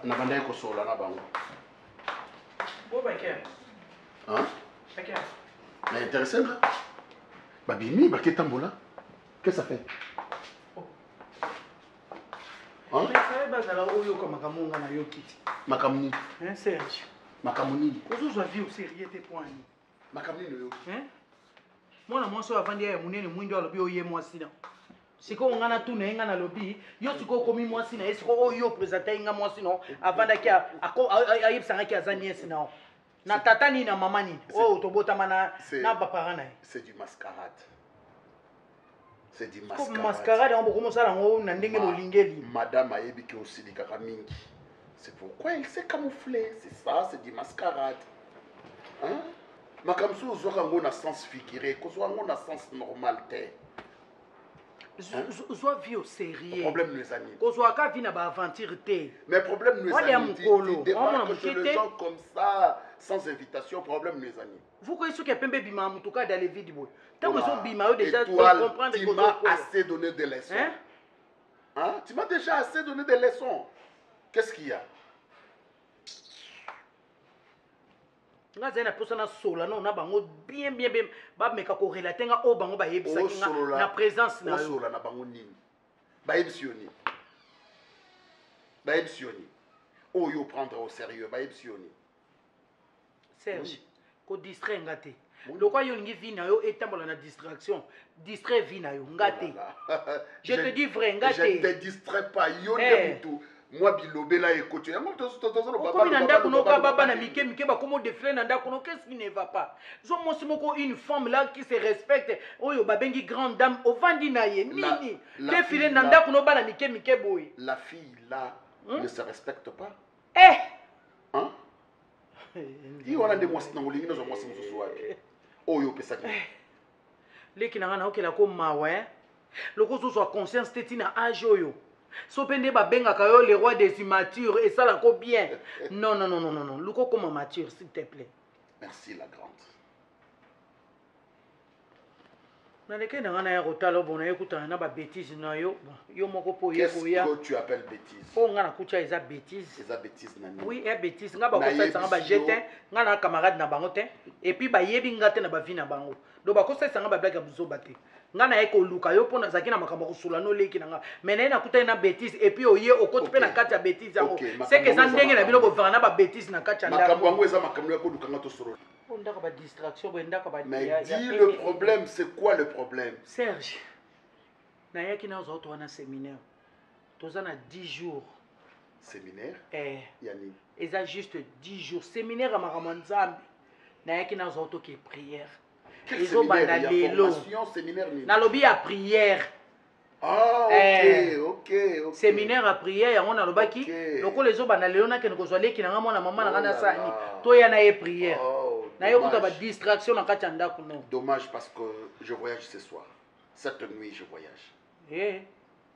[SPEAKER 6] Na bandai ko sola na bango.
[SPEAKER 8] Bo baké.
[SPEAKER 6] Hein?
[SPEAKER 8] Baké.
[SPEAKER 6] Mais intéressant là. Babimi, baké tambola. Qu'est-ce que ça fait?
[SPEAKER 8] Hein? Mais ça va bazala oyo ko makamunga na yokiti.
[SPEAKER 6] Makamuni.
[SPEAKER 8] Hein, Serge.
[SPEAKER 6] Makamuni.
[SPEAKER 8] Ozo vie au sérieux te point.
[SPEAKER 6] Makamuni no yo.
[SPEAKER 8] Hein? Moi na monso avandi ya munene mwindo alobi oye mwasi na. Siko ngana tu na nga na lobi yo siko komi mwasi na esiko oyo présenter nga mwasi no avanda ki ayibsanga ki azani esina na tata ni na mama ni oh tobotama na bapara na
[SPEAKER 6] c'est du mascarade. C'est du
[SPEAKER 8] mascarade. Comme mascarade on beaucoup mosala ngo na ndenge bolingeli.
[SPEAKER 6] Madame ayebi ki osilika ka mingi. C'est pourquoi il s'est camouflé, c'est ça, c'est du mascarade. Hein? Makamsu ozoka ngo na sens figuré, kozwa ngo na sens normal te.
[SPEAKER 8] Soit vie au sérieux.
[SPEAKER 6] Problème nous amis.
[SPEAKER 8] Kozwa ka vie na ba aventure te.
[SPEAKER 6] Mais problème nous amis. Tu débarques chez les gens comme ça sans invitation, problème nous amis.
[SPEAKER 8] Vous connaissez que pembe bima en tout cas dans les vidéos. Tant que son bima déjà
[SPEAKER 6] comprendre que tu m'as assez donné des leçons. Hein? Tu m'as déjà assez donné des leçons. Qu'est-ce qu'il y a?
[SPEAKER 8] nga zena posana sola no na bango bien ba meka ko relater nga o bango ba yebisa nga na présence na
[SPEAKER 6] sola na bango nini ba yebisioni o yo prendre au sérieux ba yebisioni
[SPEAKER 8] Serge ko distrait ngate lokwa yo ngi vi na yo etambola na distraction distrait vi na yo ngate je te dis vrai ngate
[SPEAKER 6] je te distrais pas yo ne mutu moi bilobe là écoute yango
[SPEAKER 8] comme nanda kuno ka baba na mike ba comme défilé nanda kuno qu'est-ce qui ne va pas zo mosi moko une femme là qui se respecte oyo babengi grande dame ovandi na ye nini défilé nanda kuno bana mike boy
[SPEAKER 6] la fille là ne se respecte pas hein il wana de mosi na ngolingi zo mosi mususu wapi oyo pesa ki
[SPEAKER 8] leki na ngana okela ko mawa loko zo soit conscience teti na âge oyo so pende ba benga kayo le roi des immatures et ça la ko bien non loko comme mature s'il te plaît
[SPEAKER 6] merci la grande
[SPEAKER 8] na leke na ngana ya rotalo bona écoute na ba bêtise na yo moko po ye ko ya
[SPEAKER 6] qu'est-ce que tu appelles bêtise
[SPEAKER 8] po ngana kucha eza bêtise
[SPEAKER 6] nani
[SPEAKER 8] oui est bêtise nga ba ko sa ba jeter ngana camarade na bango te et puis ba yebi ngate na ba vie na bango do ba ko sa ba blague buzo baté ngana eko luka yo pona zaki na makambo kusula no leki nanga mena na kuta na bêtise et puis oye okoti pe na kati ya bêtise yango c'est que ça ndenge na bino ko vana ba bêtise na kati ya ndako
[SPEAKER 6] makambo yango eza makambo ya ko luka ngato solo
[SPEAKER 8] ndako ba distraction bo ndako ba
[SPEAKER 6] mais dis le problème c'est quoi le problème
[SPEAKER 8] Serge na yaki na zo to wana séminaire tozana 10 jours
[SPEAKER 6] séminaire
[SPEAKER 8] yani eza juste 10 jours séminaire à Maramanzambi na yaki na zo to ki prière
[SPEAKER 6] ils ont bandé lelo
[SPEAKER 8] na lobby à prière
[SPEAKER 6] ok
[SPEAKER 8] séminaire à prière yango na lobaki loko les autres bandé lelo na ke ko zoleki na mwana mama na ngana sani to ya na prière na yo kuta ba distraction na kati ndako no
[SPEAKER 6] dommage parce que je voyage ce soir cette nuit je voyage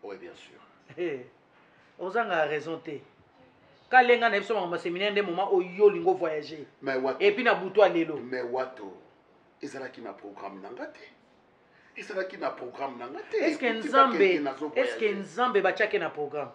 [SPEAKER 6] oui bien sûr
[SPEAKER 8] ozanga raison te kalenga na biso ma séminaire de moment o yo lingo voyager et puis na buto lelo
[SPEAKER 6] mais wato ezalaki na programme nangate ezalaki na programme nangate
[SPEAKER 8] est-ce que nzambe bachake na programme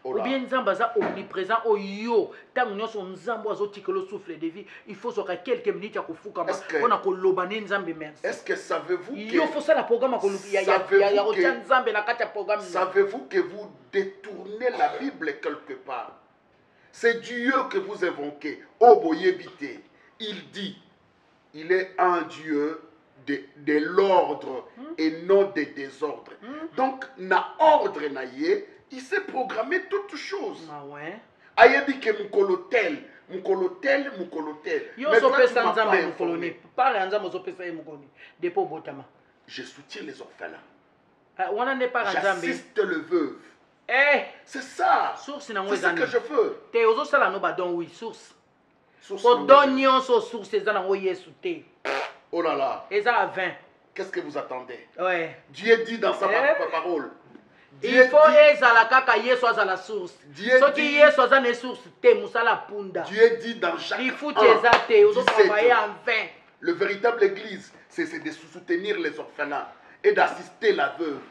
[SPEAKER 8] ou bien nzambe za omniprésent o yo tango nyonso nzambe azotikelo souffle de vie il faut soka quelques minutes ya kofuka mpona koloba ne nzambe merci
[SPEAKER 6] est-ce que savez-vous que
[SPEAKER 8] yo faut ça la programme ya otia nzambe na kati ya programme
[SPEAKER 6] savez-vous que vous détournez la Bible quelque part c'est Dieu que vous invoquez oboyebite il dit il est un Dieu de l'ordre et non des désordres. Donc, na ordre na ye, il s'est programmé toutes choses.
[SPEAKER 8] Ah ouais.
[SPEAKER 6] Ayebi ke mukolotel.
[SPEAKER 8] Yo so pesa nzambe mukoloni. Parle nzambe so pesa mukoni. Depo botama.
[SPEAKER 6] Je soutiens les orphelins.
[SPEAKER 8] Wana ne pas nzambe.
[SPEAKER 6] J'assiste le veuve. C'est ça.
[SPEAKER 8] Source na
[SPEAKER 6] c'est ce que je veux.
[SPEAKER 8] Te ozo sala no ba don oui, source. Pour donner son source eza na yesu te.
[SPEAKER 6] Oh là là.
[SPEAKER 8] Et ça à 20.
[SPEAKER 6] Qu'est-ce que vous attendez?
[SPEAKER 8] Ouais.
[SPEAKER 6] Dieu dit dans sa parole.
[SPEAKER 8] Il faut ezala kaka yesu azala source. Ce qui yesu azana source te musala punda.
[SPEAKER 6] Dieu dit dans Jacques 1.
[SPEAKER 8] Il faut te ozo travailler en vain.
[SPEAKER 6] Le véritable église, c'est de soutenir les orphelins et d'assister la veuve.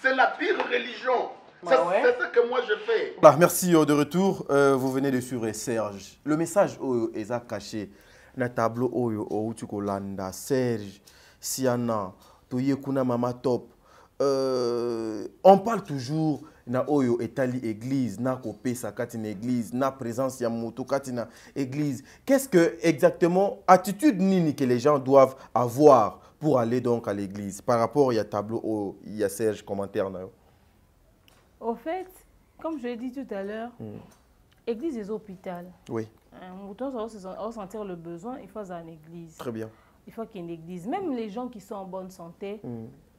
[SPEAKER 6] C'est la pire religion. C'est ce que moi je fais.
[SPEAKER 2] Bah, merci de retour. Vous venez de suivre Serge. Le message est caché. Na tableau oyo Outukolanda Serge Siana Toyekuna Mama Top. On parle toujours na oyo etali église na kopesa kati na église na présence ya moto kati na église. Qu'est-ce que exactement attitude nini que les gens doivent avoir pour aller donc à l'église par rapport à tableau oyo ya Serge commentaire na yo?
[SPEAKER 1] Au fait, comme je l'ai dit tout à l'heure, église et hôpital.
[SPEAKER 2] Oui.
[SPEAKER 1] On doit sentir le besoin, il faut aller en église.
[SPEAKER 2] Très bien.
[SPEAKER 1] Il faut qu'il y ait une église. Même les gens qui sont en bonne santé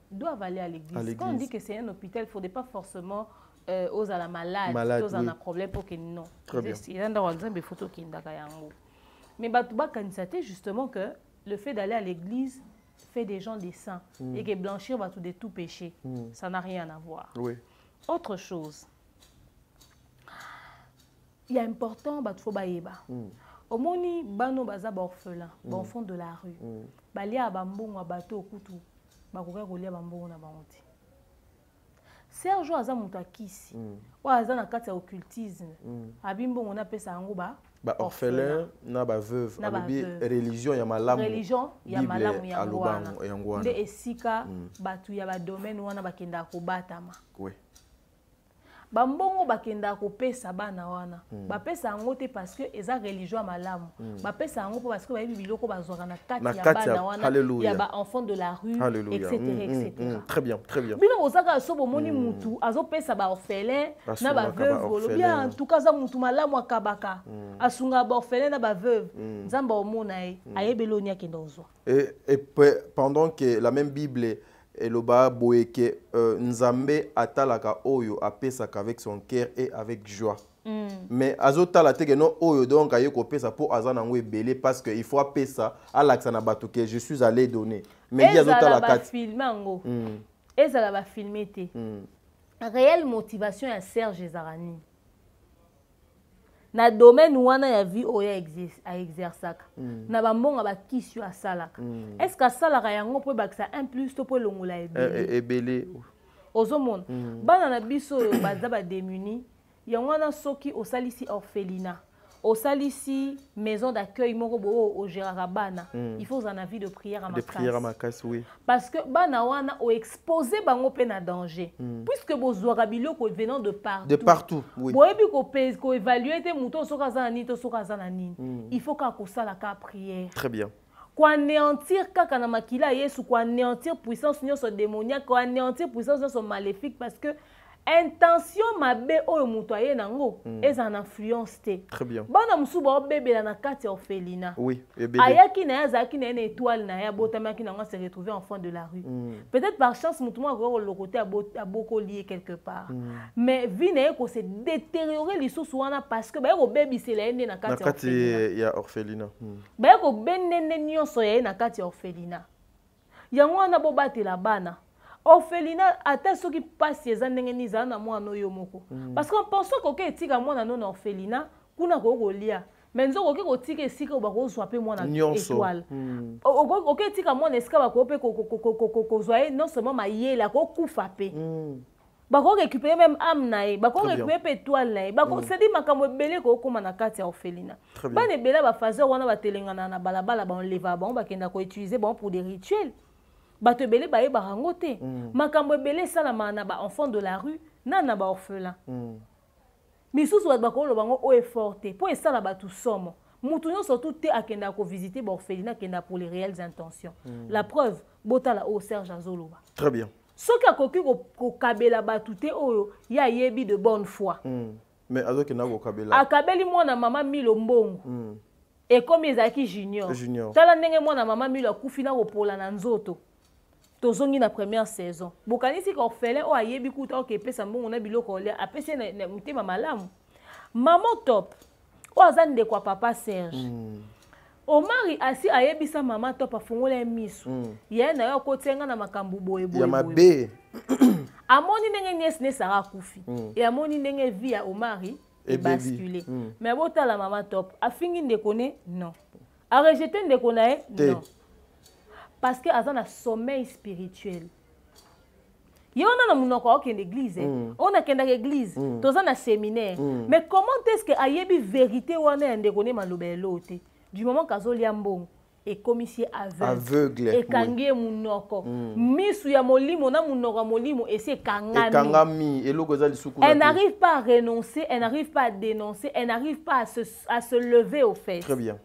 [SPEAKER 1] doivent aller à l'église. Quand on dit que c'est un hôpital, il ne faudrait pas forcément aux à la malade, aux à un problème pour que non.
[SPEAKER 2] Très bien.
[SPEAKER 1] Mais Batouba Kanisate, justement, que le fait d'aller à l'église fait des gens des saints. Et que blanchir de tout péché, ça n'a rien à voir.
[SPEAKER 2] Oui.
[SPEAKER 1] Autre chose. Il est important qu'il faut baïba. Au moni bano baza orphelin, enfant de la rue. Balia bambongo bateau kutu, bakoka kolia bambongo na bangote. Serge aza mutakisi. Wa aza na kati ya occultisme. Abimbongo na pesa yango ba
[SPEAKER 2] orphelin na ba veuve, alobi religion ya malamu.
[SPEAKER 1] Religion ya malamu ya ngwana. Nde esika batu ya ba domaine wana bakenda ko batama.
[SPEAKER 2] Oui.
[SPEAKER 1] bambongo bakenda kopesa bana wana bapesa yango te parce que eza religion malamu bapesa yango po parce que bayebi biloko bazwaka na kati ya bana wana ya ba enfant de la rue etc.
[SPEAKER 2] Très bien, très bien.
[SPEAKER 1] Bino ozaka so bomoni mutu azopesa ba orphelin na ba veuve bien en tout cas za mutu malamu akabaka asunga ba orphelin na ba veuve nzamba omona ye ayebeloni akenda ozwa.
[SPEAKER 2] Et pendant que la même Bible et le bas boeke nzambe atalaka oyo apesaka avec son cœur et avec joie. Mais azota la tege no oyo donc aye ko pesa pour azana ngwe belé parce que il faut apesa alaxa na bato que je suis allé donner. Mais il azota la kat
[SPEAKER 1] filmango. Ezala ba filmer te. Réelle motivation ya Serge Zarani. Na domaine wana ya vie oya exerçaka na bambonga bakisio asalaka est-ce que asalaka yango po bakisa un plus to po longola
[SPEAKER 2] ebele
[SPEAKER 1] ozomona bana na biso baza ba démuni yango wana soki osalisi orphelinat osalisi maison d'accueil moko bo o gérera bana il faut en avis de prière à ma
[SPEAKER 2] casse oui
[SPEAKER 1] parce que bana wana o exposer bango pe na danger puisque bozwaka biloko venant de partout
[SPEAKER 2] oui
[SPEAKER 1] boyebi ko évaluer te muto soka za nini to soka za na nini il faut ka ko sala ka prière.
[SPEAKER 2] Très bien.
[SPEAKER 1] Quoi anéantir kaka na makila Yesu, quoi anéantir puissance nyonso démoniaque, quoi anéantir puissance nyonso maléfique parce que intention mabe oyo muto aye nango eza en influence te.
[SPEAKER 2] Très bien.
[SPEAKER 1] Bana musuba obebela na kati ya orphelinat.
[SPEAKER 2] Oui,
[SPEAKER 1] ebele. Ayaki na yazaki na une étoile na ya botamaki na se retrouver enfant de la rue. Peut-être par chance mutu mo ko le côté a beaucoup lié quelque part. Mais vie na ko se détériorer lisusu wana parce que ba ko bebisela ende na kati
[SPEAKER 2] ya orphelinat.
[SPEAKER 1] Ba ko benene nyonso ya na kati ya orphelinat. Yango wana bo batela bana. Orphelinat ata soki pasi eza ndenge ni za na mwana oyo moko parce qu'on pense que OK etika mwana no na orphelinat kuna ko kolia mais nzo OK kotika esika ba ko swapé mwana étoile OK etika mwana esika ba ko pe ko zoye non seulement mayela ko kufa pe ba ko récupérer même âme na ye ba ko récupérer pe étoile na ye ba ko c'est dit makambo ebele ko koma na kati ya orphelinat ba ne bela ba fazer wana ba telengana na balabala ba on leva ba on ba kenda ko utiliser bon pour des rituels. Bato ebele baye barango te makambo ebele salama na ba enfant de la rue na ba orphelin misusu ba ko lo bango o effort te po esala batu somo mutu nyonso surtout te akenda ko visiter ba orphelinat kenda pour les réelles intentions la preuve botala o Serge Azoloba.
[SPEAKER 2] Très bien.
[SPEAKER 1] Soki akoki ko kabela batu te oyo ya yebi de bonne foi
[SPEAKER 2] mais azoki na ko kabela
[SPEAKER 1] akabeli mwana mama Milo Mbongo et comme ezaki junior tala ndenge mwana mama Milo akufi na kopola na nzoto tozongi na première saison bokanisi ko orphelin o ayebi kuta o kepesa mbongo na biloko olia apesi na mutema malamu maman top o azande kwa papa Serge Omari asi ayebisa maman top afungola misu ye na yo kotenga na makambu boye
[SPEAKER 2] ya mabe
[SPEAKER 1] amoni ndenge nièce ne sara kufi et amoni ndenge vie ya Omari et basculer mais botala maman top afingi ndeko ne non a rejeter ndeko na ye non parce que azana sommeil spirituel. Il y a une église, on a une église, dans un séminaire. Mais comment est-ce que ayebi vérité ou ane ndekone malobelote du moment qu'azoli ambon et commissaire aveugle et kangie munoko misu ya molimo na munoko molimo et c'est kangami elle n'arrive pas à renoncer, elle n'arrive pas à dénoncer, elle n'arrive pas à se lever au fait.
[SPEAKER 2] Très bien.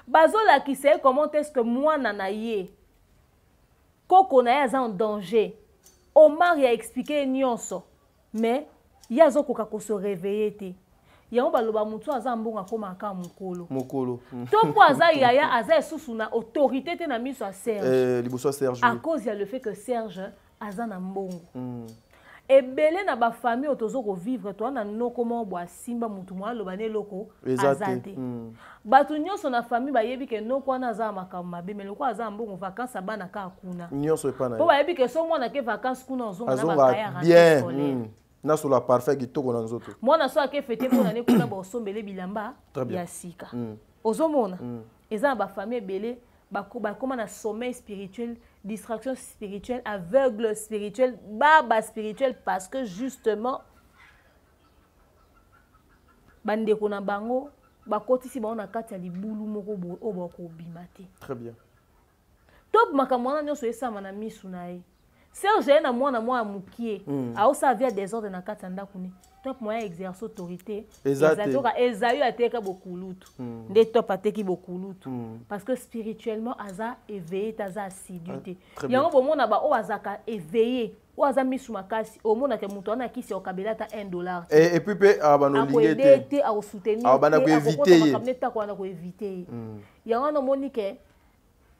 [SPEAKER 1] Bazola qui sait comment est-ce que moi nanaye koko na ya en danger. Omar a expliqué nyonso mais yazo koka ko se réveiller te. Yango baloba mutu azambonga koma ka mukolo. To po aza yaya aza susu na autorité te na miso a Serge.
[SPEAKER 2] Liboso Serge.
[SPEAKER 1] À cause ya le fait que Serge aza na mbongo. Ebele na ba famille otozo ko vivre to na noko mo bwa simba mutu mwa loba ne loko azate batu nyonso na famille bayebi ke noko na za makambo mabe mais loko aza mbongo vacances abana ka kuna
[SPEAKER 2] nyonso epana
[SPEAKER 1] po bayebi ke so mwana ke vacances kuna ozonga na bakaya
[SPEAKER 2] bien na sur la parfait kitoko na nzoto
[SPEAKER 1] mwana so ake fete pona ne kuna ba osombele bilamba ya sika ozomona eza ba famille ebele bakoma na sommeil spirituel, distraction spirituelle, aveugle spirituel, baba spirituel parce que justement bandeko na bango bakotisi bango na kati ya libulu moko o bako bimate.
[SPEAKER 2] Très bien.
[SPEAKER 1] Top makamwana nyonso esama na misu na ye. Serge est na moi mukie. A osa via des ordres na katanda kuni. Top moyen exercer autorité. Exactement. Esaïe a teka beaucoup lutu. Des top a teki beaucoup lutu. Parce que spirituellement aza éveillé, aza assiduité. Yango bomo na ba o azaka éveillé. Ou aza misumakasi au monde que muto na kisi o kabela ta $1.
[SPEAKER 2] Et puis pe abano
[SPEAKER 1] lingete a soutenir.
[SPEAKER 2] Abana ko éviter.
[SPEAKER 1] Kamneta ko na ko éviter. Yango no monique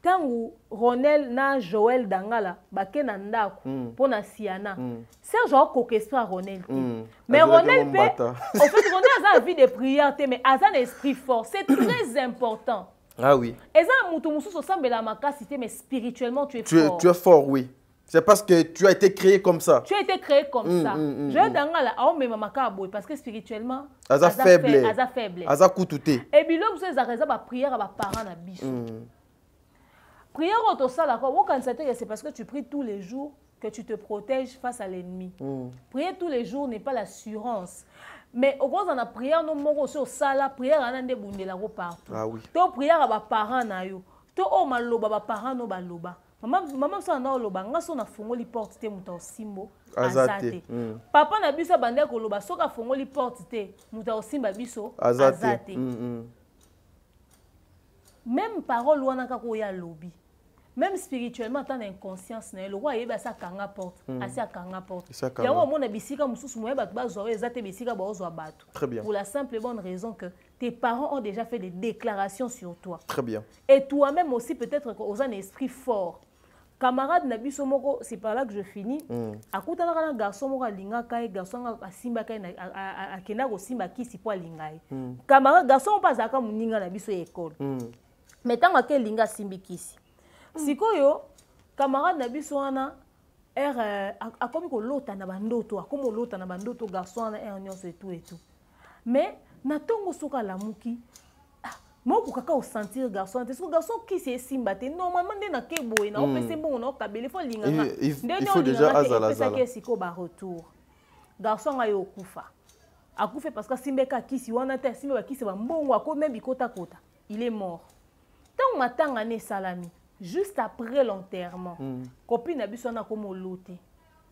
[SPEAKER 1] tangu Ronel na Joël Dangala bake na ndako pona Siana. Serge a question à Ronel. Mais Ronel peut en fait Ronel a une vie de prière mais a un esprit fort, c'est très important.
[SPEAKER 2] Ah oui.
[SPEAKER 1] Et ça mutu mususu sambela makasi mais spirituellement tu es fort.
[SPEAKER 2] Tu es fort, oui. C'est parce que tu as été créé comme ça.
[SPEAKER 1] Tu as été créé comme ça. Joël Dangala a même makabo parce que spirituellement
[SPEAKER 2] aza faible.
[SPEAKER 1] Aza faible.
[SPEAKER 2] Aza kututé.
[SPEAKER 1] Et bilo vous avez raison ba prière à ba parents na biso. Prière au ça là c'est parce que tu pries tous les jours que tu te protèges face à l'ennemi. Prier tous les jours n'est pas l'assurance. Mais au moins dans la prière non moko sur ça la prière anande bundela ko partout.
[SPEAKER 2] Ah oui.
[SPEAKER 1] To prière à ba parents na yo. To o maloba ba parents no baloba. Maman ça na loba ngaso na fongoli porte te muta simbo azate. Papa na biso bande ko loba soka fongoli porte te muta simba biso azate. Même parole wana kako ya lobi. Même spirituellement, tu as une conscience. Le roi est à kanga porte. Assez à kanga porte. Il y a un moment où bisika mususu moye bat bazo ezate bisika bazo abatu.
[SPEAKER 2] Très bien.
[SPEAKER 1] Pour la simple et bonne raison que tes parents ont déjà fait des déclarations sur toi.
[SPEAKER 2] Très bien.
[SPEAKER 1] Et toi-même aussi peut-être aux un esprit fort. Camarade nabiso moko, c'est par là que je finis. Akuta na garçon moko linga kai garçon a simba kai a kena ko simba kisi po lingai. Camarade garçon pas aka muninga na biso école. Mais tant que linga simbi kisi. Sikoyo camarade na biso wana akomi ko lota na bandoto akomo lota na bandoto garçon na nyonso et tout mais na tongo soka la muki moko kaka o sentir garçon parce que garçon qui c'est simbate normalement na keboy na opese bon na kabele fo linganga
[SPEAKER 2] il faut déjà azala
[SPEAKER 1] ça que siko ba retour garçon ayo kufa akufa parce que simbeka kisi wana te simba kisi ba mbongo akomi bikota kota il est mort tant matanga ne salami. Juste après l'enterrement, copine a biso na komo loté.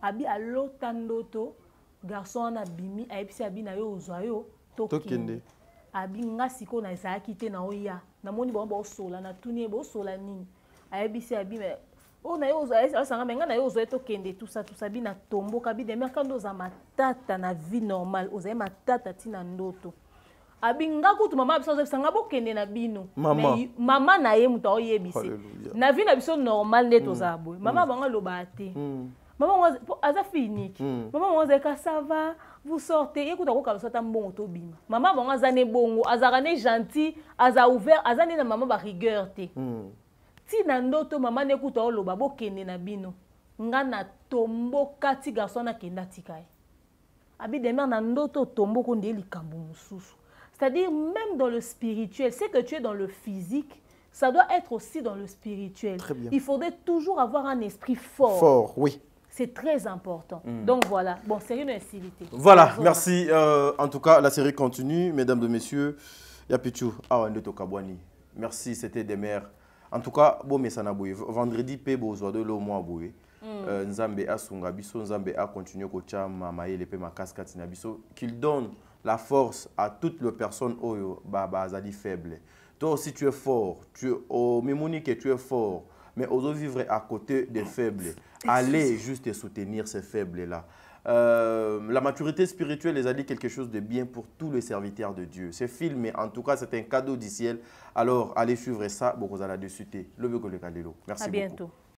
[SPEAKER 1] Abi a lotandoto, garçon na bimi, a epsi abi na yo ozoyo tokende. Abi nga siko na isa akite na oya. Na moni bo sola na tuni bo sola nini. A epsi abi me o na yo ozoyo sanga menga na yo ozoyo tokende tout ça bi na tombo kabi de merkando za matata na vie normale, ozoyo matata tina ndoto. Abinga kutu mama biso sanga bokende na bino mama na ye muto oyebise na vie na biso normal neto za boy mama banga loba te mama aza finique mama waza ka ça va vous sortez écoute ko ka sota mbongo to bima mama banga za ne bongo azaka ne gentil aza ouvert aza ne na mama ba rigueur te ti na ndoto mama ne kuta loba bokende na bino nga na tombo kati garçon na kenda tikai abi demer na ndoto tombo ko ndeli kambu mususu. C'est-à-dire, même dans le spirituel, c'est que tu es dans le physique, ça doit être aussi dans le spirituel.
[SPEAKER 2] Très bien.
[SPEAKER 1] Il faudrait toujours avoir un esprit fort.
[SPEAKER 2] Fort, oui.
[SPEAKER 1] C'est très important. Donc voilà, bon, c'est une incivilité.
[SPEAKER 2] Voilà, merci. En tout cas, la série continue, mesdames et messieurs. Yapichu, Kabwani. Merci, c'était des mères. En tout cas, bon, mais ça n'a pas vendredi, Pebo, Zoado, le mois boué. Nzambe a Sunga Biso, Nzambe a continué Kocha, Mamaye, le Pema Cascat, Nabiso, qu'il donne la force à toutes les personnes qui sont faibles. Toi aussi, tu es fort. Mimonique, tu es fort. Mais osons vivre à côté des faibles. Allez juste soutenir ces faibles-là. La maturité spirituelle les a dit quelque chose de bien pour tous les serviteurs de Dieu. C'est filmé. En tout cas, c'est un cadeau du ciel. Alors, allez suivre ça. Beaucoup à la dessus. Merci beaucoup.
[SPEAKER 1] À bientôt.